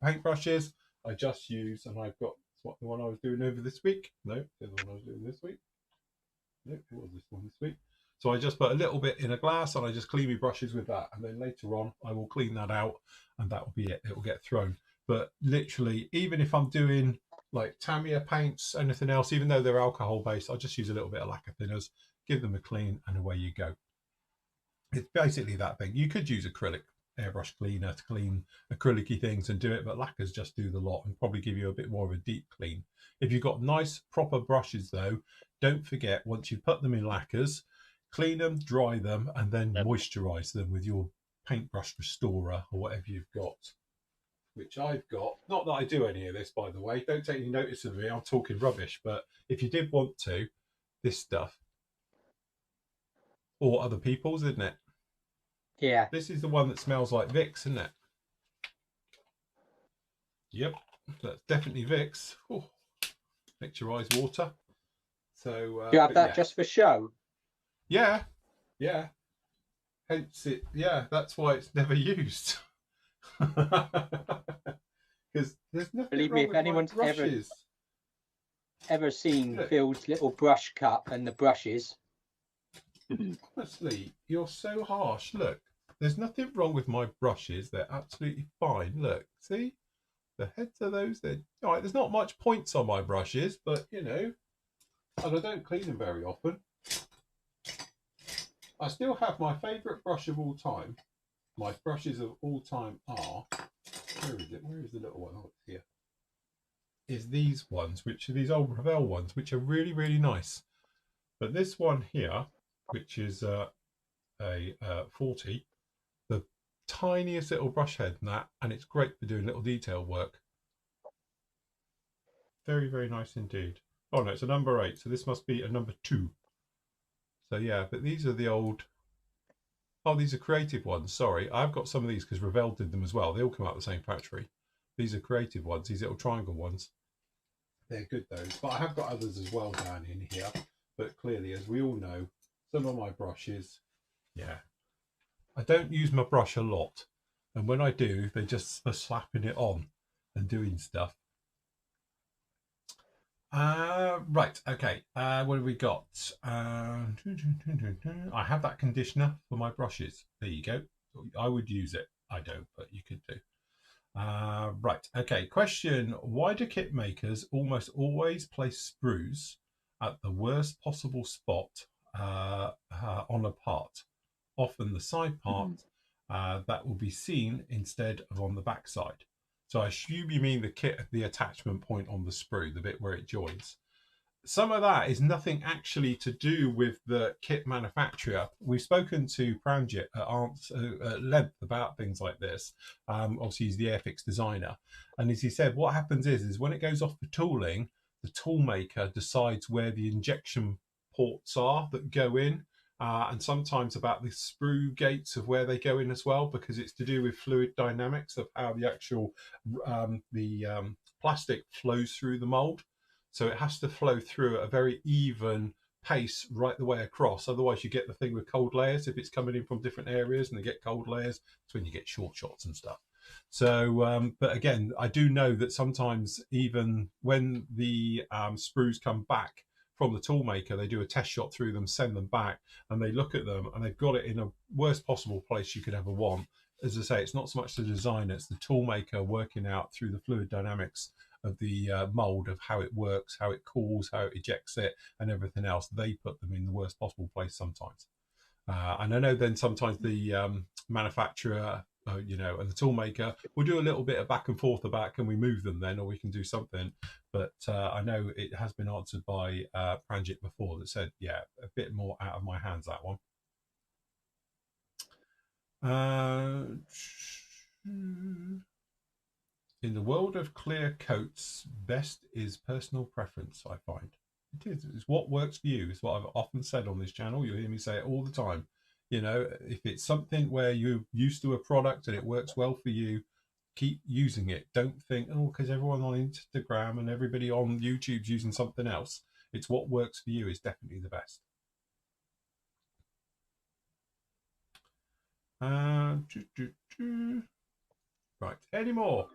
paint brushes, I just use, and I've got the one I was doing over this week. No, the other one I was doing this week. No, it was this one this week. So I just put a little bit in a glass and I just clean my brushes with that. And then later on, I will clean that out and that will be it. It will get thrown. But literally, even if I'm doing like Tamiya paints, anything else, even though they're alcohol based, I'll just use a little bit of lacquer thinners, give them a clean and away you go. It's basically that thing. You could use acrylic airbrush cleaner to clean acrylic-y things and do it, but lacquers just do the lot and probably give you a bit more of a deep clean. If you've got nice proper brushes though, don't forget, once you put them in lacquers, clean them, dry them, and then moisturize them with your paintbrush restorer or whatever you've got, which I've got. Not that I do any of this, by the way. Don't take any notice of me. I'm talking rubbish. But if you did want to, this stuff, or other people's, isn't it? Yeah. This is the one that smells like Vicks, isn't it? Yep, that's definitely Vicks. Oh, mixturized water. So you have that just for show? Yeah, yeah. Hence it. Yeah, that's why it's never used. Because there's nothing Believe wrong me, if with anyone's my brushes. ever seen Phil's little brush cup and the brushes. Honestly, you're so harsh. Look, there's nothing wrong with my brushes. They're absolutely fine. Look, see? The heads of those, they're all right. There's not much points on my brushes, but and I don't clean them very often. I still have my favourite brush of all time. My brushes of all time are, where is it? Where is the little one? Oh, it's here. Is these ones, which are these old Revell ones, which are really, really nice. But this one here, which is a 40, the tiniest little brush head in that, and it's great for doing little detail work. Very, very nice indeed. Oh no, it's a number 8, so this must be a number 2. So yeah, but these are the old. Oh, these are creative ones. Sorry, I've got some of these because Revell did them as well. They all come out of the same factory. These are creative ones. These little triangle ones. They're good those, but I have got others as well down in here. But clearly, as we all know, some of my brushes, yeah, I don't use my brush a lot, and when I do, they just are slapping it on and doing stuff. Right, okay. What have we got? I have that conditioner for my brushes. There you go. I would use it. I don't, but you could do. Right, okay. Question: why do kit makers almost always place sprues at the worst possible spot on a part? Often the side part that will be seen instead of on the back side. So I assume you mean the attachment point on the sprue, the bit where it joins. Some of that is nothing actually to do with the kit manufacturer. We've spoken to Pranjit at length about things like this. Obviously, he's the Airfix designer. And as he said, what happens is when it goes off for tooling, the tool maker decides where the injection ports are that go in. And sometimes about the sprue gates of where they go in as well, because it's to do with fluid dynamics of how the actual plastic flows through the mold. So it has to flow through at a very even paste right the way across. Otherwise, you get the thing with cold layers. If it's coming in from different areas and they get cold layers, it's when you get short shots and stuff. So, but again, I do know that sometimes even when the sprues come back from the tool maker, they do a test shot through them, send them back, and they look at them and they've got it in a worst possible place you could ever want. As I say, it's not so much the designer, it's the tool maker working out through the fluid dynamics of the mold, of how it works, how it cools, how it ejects it, and everything else. They put them in the worst possible place sometimes. And I know then sometimes the manufacturer, you know, and the tool maker will do a little bit of back and forth about, can we move them then, or we can do something. But I know it has been answered by Pranjit before that said, yeah, a bit more out of my hands, that one. In the world of clear coats, best is personal preference, I find. It is. It's what works for you. It's what I've often said on this channel. You'll hear me say it all the time. You know, if it's something where you're used to a product and it works well for you, keep using it. Don't think, oh, because everyone on Instagram and everybody on YouTube's using something else. It's what works for you is definitely the best. Right, any more?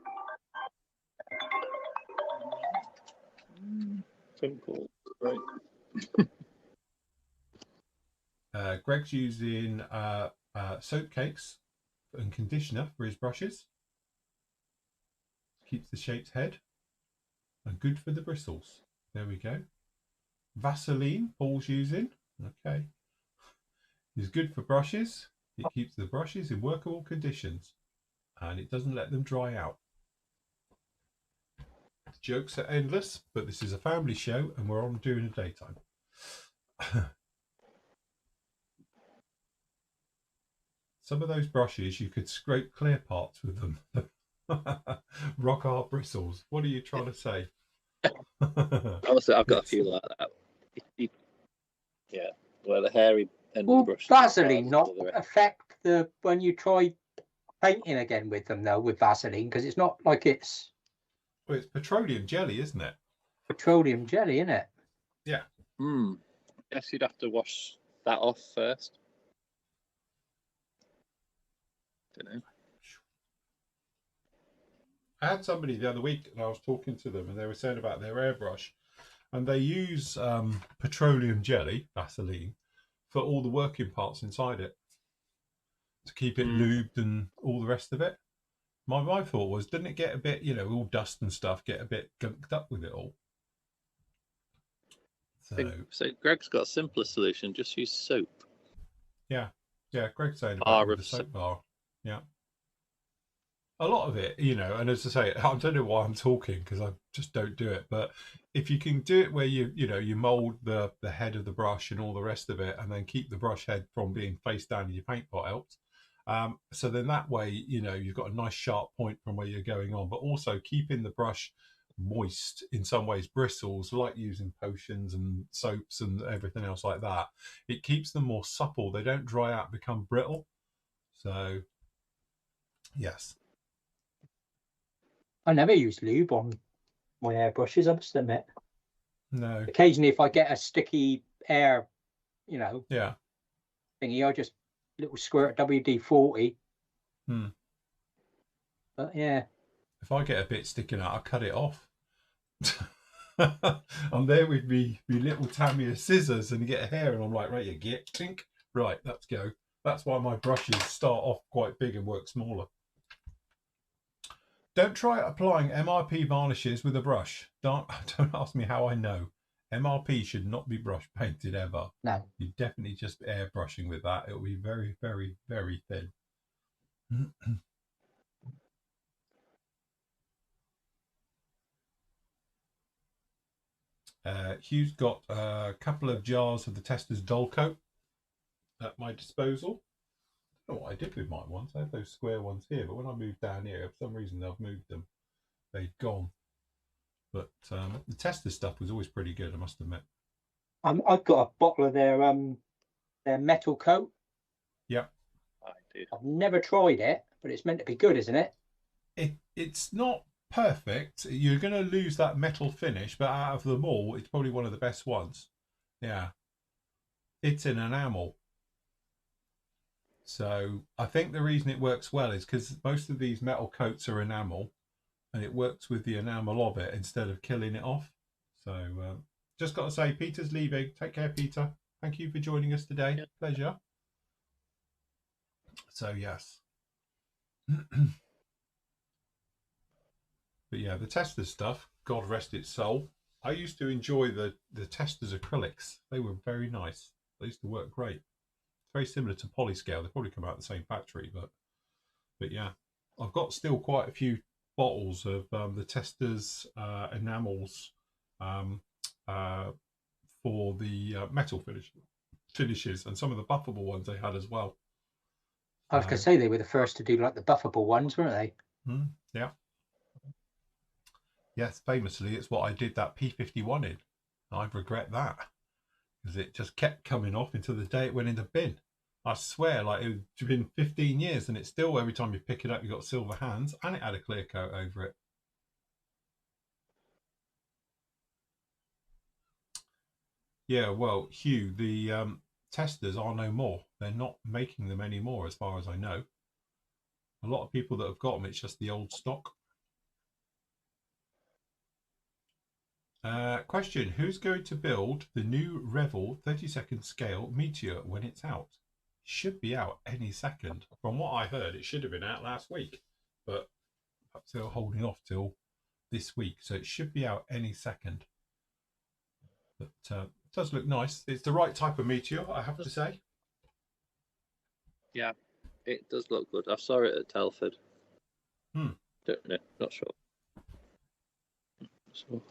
Simple, right? Greg's using soap cakes and conditioner for his brushes. Keeps the shape's head and good for the bristles. There we go. Vaseline Paul's using. Okay. Is good for brushes. It keeps the brushes in workable conditions and it doesn't let them dry out. Jokes are endless, but this is a family show and we're on during the daytime. Some of those brushes, you could scrape clear parts with them. Rock hard bristles. What are you trying to say? Also, I've got a few like that. Yeah, where the hairy end Will of the brush. Vaseline not affect the when you try painting again with them though, with Vaseline, because it's not like it's. Well, it's petroleum jelly, isn't it? Petroleum jelly, isn't it? Yeah. Guess you'd have to wash that off first. Don't know. I had somebody the other week and I was talking to them and they were saying about their airbrush and they use petroleum jelly, Vaseline, for all the working parts inside it to keep it lubed and all the rest of it. My thought was, didn't it get a bit, you know, all dust and stuff, get a bit gunked up with it all? So Greg's got a simpler solution, just use soap. Yeah, Greg's saying about the soap bar. Yeah. A lot of it, you know, and as I say, I don't know why I'm talking because I just don't do it. But if you can do it where you mold the head of the brush and all the rest of it, and then keep the brush head from being face down in your paint pot helps. So then that way, you know, you've got a nice sharp point from where you're going on, but also keeping the brush moist in some ways, bristles, like using potions and soaps and everything else like that. It keeps them more supple. They don't dry out, become brittle. So, yes. I never use lube on my airbrushes, I must admit. No. Occasionally, if I get a sticky air, you know, thingy, I just little squirt WD-40. But yeah. If I get a bit sticking out, I cut it off. I'm there with me little Tamiya scissors and you get a hair and I'm like, right, you get tink. Right, let's go. That's why my brushes start off quite big and work smaller. Don't try applying MRP varnishes with a brush. Don't ask me how I know. MRP should not be brush painted ever. No. You definitely just airbrushing with that. It will be very, very, very thin. Hugh's got a couple of jars of the Tester's Dull Coat at my disposal. I don't know what I did with my ones. I have those square ones here, but when I moved down here, for some reason I've moved them. They'd gone. But the Tester stuff was always pretty good, I must admit. I've got a bottle of their metal coat. Yeah. I did. I've never tried it, but it's meant to be good, isn't it? It's not perfect. You're going to lose that metal finish, but out of them all, it's probably one of the best ones. Yeah. it's an enamel. So I think the reason it works well is because most of these metal coats are enamel, and it works with the enamel of it instead of killing it off. So just got to say, Peter's leaving. Take care, Peter. Thank you for joining us today. Yeah. Pleasure. So yes. But yeah, the Testors stuff, God rest its soul. I used to enjoy the Testors acrylics. They were very nice. They used to work great. Very similar to Polyscale. They probably come out of the same factory, but yeah, I've got still quite a few bottles of the Testors enamels for the metal finishes, and some of the buffable ones they had as well. I was going to say they were the first to do like the buffable ones, weren't they? Yeah. Yes, famously, it's what I did that P51 in. I regret that because it just kept coming off until the day it went in the bin. I swear, like it's been 15 years and it's still, every time you pick it up, you got silver hands, and it had a clear coat over it. Yeah, well, Hugh, the Testors are no more. They're not making them anymore, as far as I know. A lot of people that have got them, it's just the old stock. Question, who's going to build the new Revel 32nd scale Meteor when it's out? Should be out any second. From what I heard, it should have been out last week, but perhaps they're holding off till this week, so it should be out any second. But it does look nice. It's the right type of Meteor, I have to say. Yeah, it does look good. I saw it at Telford. Don't know, not sure. So,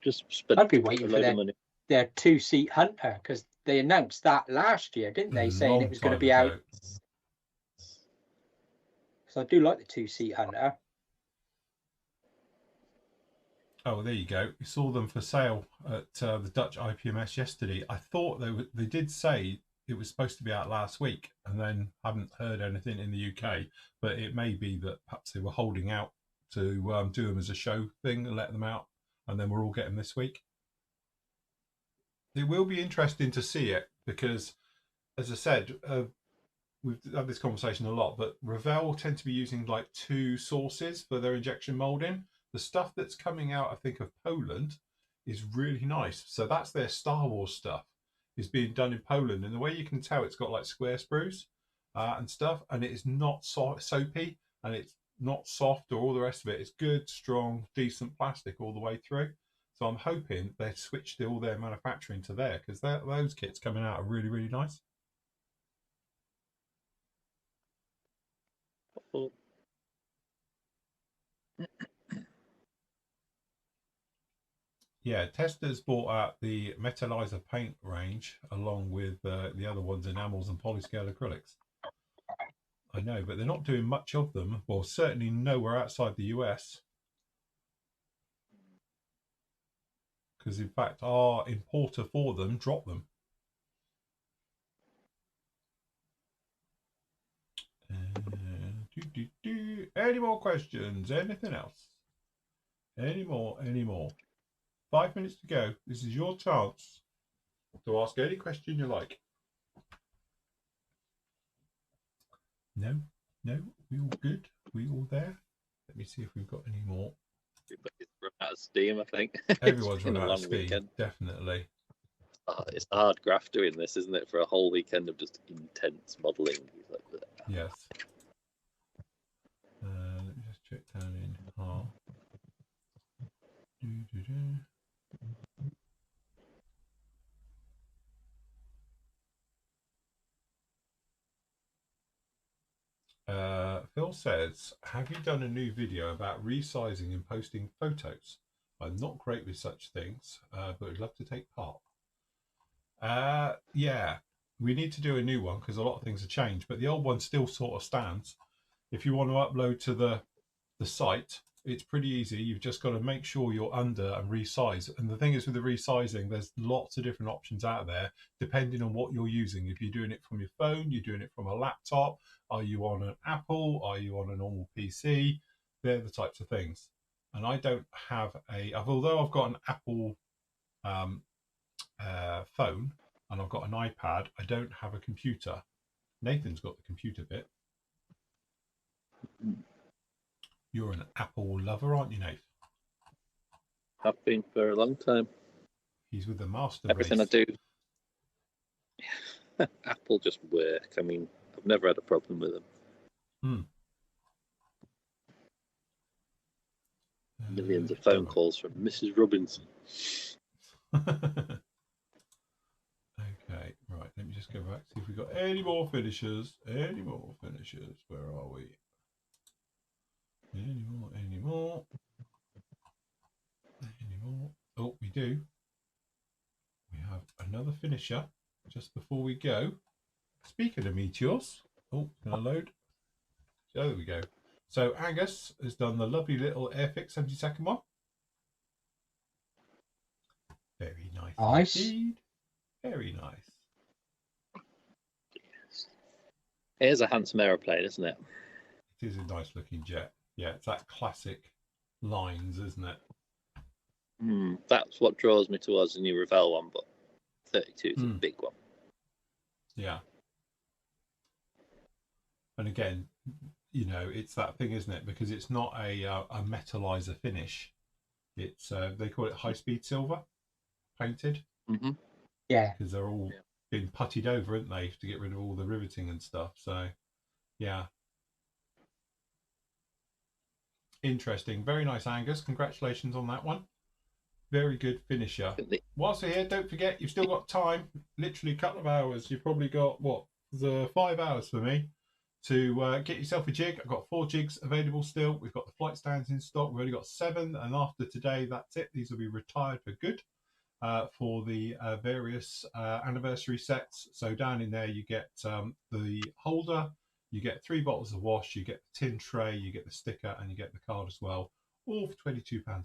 just spent I'd be waiting for their two-seat Hunter, because they announced that last year, didn't they? Saying it was going to be out. So I do like the two-seat Hunter. Oh, there you go. We saw them for sale at the Dutch IPMS yesterday. I thought they did say it was supposed to be out last week, and then haven't heard anything in the UK. But it may be that perhaps they were holding out to do them as a show thing and let them out, and then we're all getting this week. It will be interesting to see it because, as I said, we've had this conversation a lot, but Revell tend to be using like two sources for their injection molding. The stuff that's coming out, I think, of Poland is really nice. So that's their Star Wars stuff is being done in Poland. And the way you can tell, it's got like square sprues and stuff, and it is not soapy, and it's not soft or all the rest of it. It's good, strong, decent plastic all the way through. So I'm hoping they've switched all their manufacturing to there, because those kits coming out are really, really nice. Yeah, Testors bought out the Metallizer paint range along with the other ones, enamels and polyscale acrylics. I know, but they're not doing much of them. Well, certainly nowhere outside the US. Because in fact, our importer for them dropped them. Any more questions? Anything else? Any more? 5 minutes to go. This is your chance to ask any question you like. No, we all good? We all there? Let me see if we've got any more. Everybody's run out of steam, I think. Everyone's run out of steam, weekend. Definitely. It's a hard graft doing this, isn't it? For a whole weekend of just intense modelling. Yes. Let me just check down in R. Phil says, have you done a new video about resizing and posting photos? I'm not great with such things, but would love to take part. Yeah, we need to do a new one because a lot of things have changed, but the old one still sort of stands. If you want to upload to the site, it's pretty easy. You've just got to make sure you're under and resize. And the thing is with the resizing, there's lots of different options out there depending on what you're using. If you're doing it from your phone, you're doing it from a laptop, are you on an Apple, are you on a normal PC? They're the types of things. And I don't have although I've got an Apple phone and I've got an iPad. I don't have a computer. Nathan's got the computer bit. You're an Apple lover, aren't you, Nathan? Have been for a long time. He's with the master Everything race. I do. Apple just work. I mean, I've never had a problem with them. Millions of phone calls from Mrs. Robinson. Okay, right. Let me just go back, see if we've got any more finishers. Any more finishers. Where are we? Any more? Any more? Any more? Oh, we do. We have another finisher just before we go. Speaking of meteors. Oh, can I load? So there we go. So Angus has done the lovely little Airfix 70-second one. Very nice. Nice. Indeed. Very nice. Yes. It is a handsome aeroplane, isn't it? It is a nice looking jet. Yeah, it's that classic lines, isn't it? That's what draws me towards the new Revell one, but 32 is a big one. Yeah. And again, you know, it's that thing, isn't it? Because it's not a metallizer finish. It's they call it high speed silver painted. Yeah. Because they're all been puttied over, aren't they, to get rid of all the riveting and stuff. So, yeah. Interesting. Very nice, Angus. Congratulations on that one. Very good finisher. Whilst we're here, don't forget, you've still got time. Literally a couple of hours. You've probably got, what, 5 hours for me to get yourself a jig. I've got 4 jigs available still. We've got the flight stands in stock. We've only got 7. And after today, that's it. These will be retired for good for the various anniversary sets. So down in there, you get the holder. You get 3 bottles of wash. You get the tin tray. You get the sticker. And you get the card as well. All for £22.50.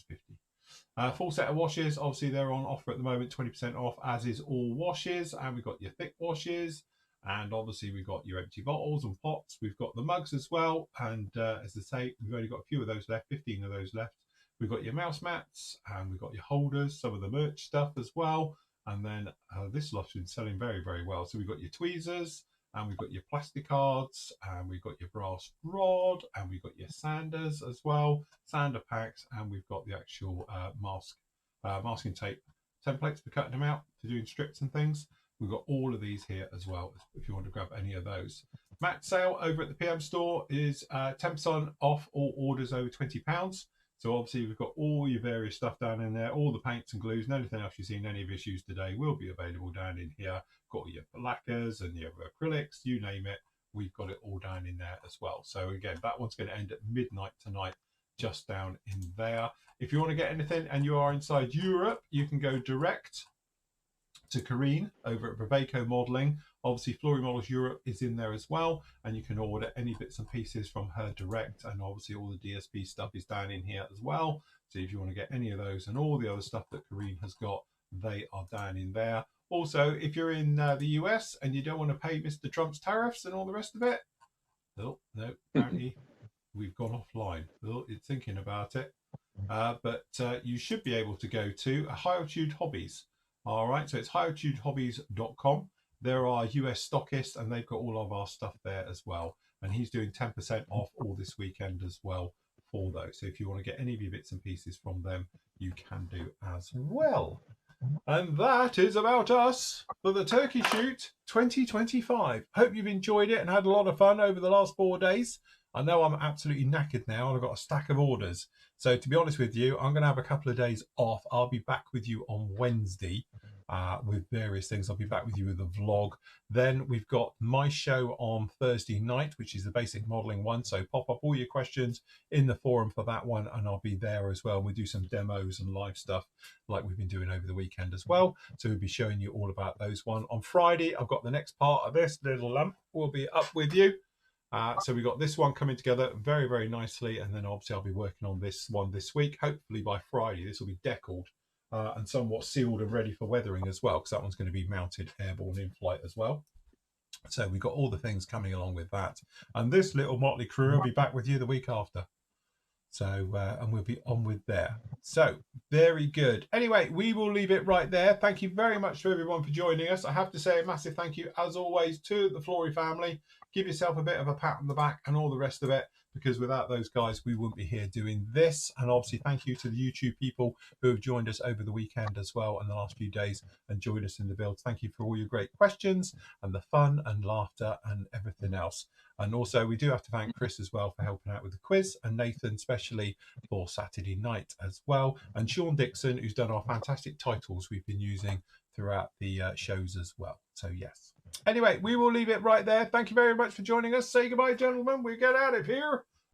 Full set of washes, obviously they're on offer at the moment, 20% off, as is all washes. And we've got your thick washes, and obviously we've got your empty bottles and pots. We've got the mugs as well, and as I say, we've only got a few of those left, 15 of those left. We've got your mouse mats, and we've got your holders, some of the merch stuff as well. And then this lot's been selling very, very well. So we've got your tweezers, and we've got your plastic cards, and we've got your brass rod, and we've got your sanders as well, sander packs, and we've got the actual masking tape templates for cutting them out, to doing strips and things. We've got all of these here as well, if you want to grab any of those. Mat sale over at the PM store is 10% off all orders over £20. So obviously we've got all your various stuff down in there, all the paints and glues, and anything else you've seen any of issues today will be available down in here. Got all your lacquers and your acrylics, you name it, we've got it all down in there as well. So again, that one's going to end at midnight tonight, just down in there. If you want to get anything and you are inside Europe, you can go direct to Karine over at Brevaco Modelling. Obviously, Flory Models Europe is in there as well, and you can order any bits and pieces from her direct, and obviously all the DSP stuff is down in here as well. So if you want to get any of those and all the other stuff that Karine has got, they are down in there. Also, if you're in the US and you don't want to pay Mr. Trump's tariffs and all the rest of it, oh, no, apparently we've gone offline. Oh, it's thinking about it. But you should be able to go to High Altitude Hobbies. All right, so it's highaltitudehobbies.com. There are US stockists, and they've got all of our stuff there as well. And he's doing 10% off all this weekend as well for those. So if you want to get any of your bits and pieces from them, you can do as well. And that is about us for the Turkey Shoot 2025. Hope you've enjoyed it and had a lot of fun over the last 4 days. I know I'm absolutely knackered now, and I've got a stack of orders. So to be honest with you, I'm going to have a couple of days off. I'll be back with you on Wednesday with various things. I'll be back with you with a vlog. Then we've got my show on Thursday night, which is the basic modelling one. So pop up all your questions in the forum for that one, and I'll be there as well. We'll do some demos and live stuff like we've been doing over the weekend as well. So we'll be showing you all about those one. On Friday, I've got the next part of this little lump will be up with you. So we've got this one coming together very, very nicely. And then obviously I'll be working on this one this week. Hopefully by Friday, this will be deckled and somewhat sealed and ready for weathering as well, because that one's going to be mounted airborne in flight as well. So we've got all the things coming along with that. And this little motley crew will be back with you the week after. So, and we'll be on with there. So, very good. Anyway, we will leave it right there. Thank you very much to everyone for joining us. I have to say a massive thank you, as always, to the Flory family. Give yourself a bit of a pat on the back and all the rest of it, because without those guys, we wouldn't be here doing this. And obviously, thank you to the YouTube people who have joined us over the weekend as well and the last few days and joined us in the build. Thank you for all your great questions and the fun and laughter and everything else. And also, we do have to thank Chris as well for helping out with the quiz, and Nathan especially for Saturday night as well, and Sean Dixon, who's done our fantastic titles we've been using throughout the shows as well. So yes. Anyway, we will leave it right there. Thank you very much for joining us. Say goodbye, gentlemen. We get out of here.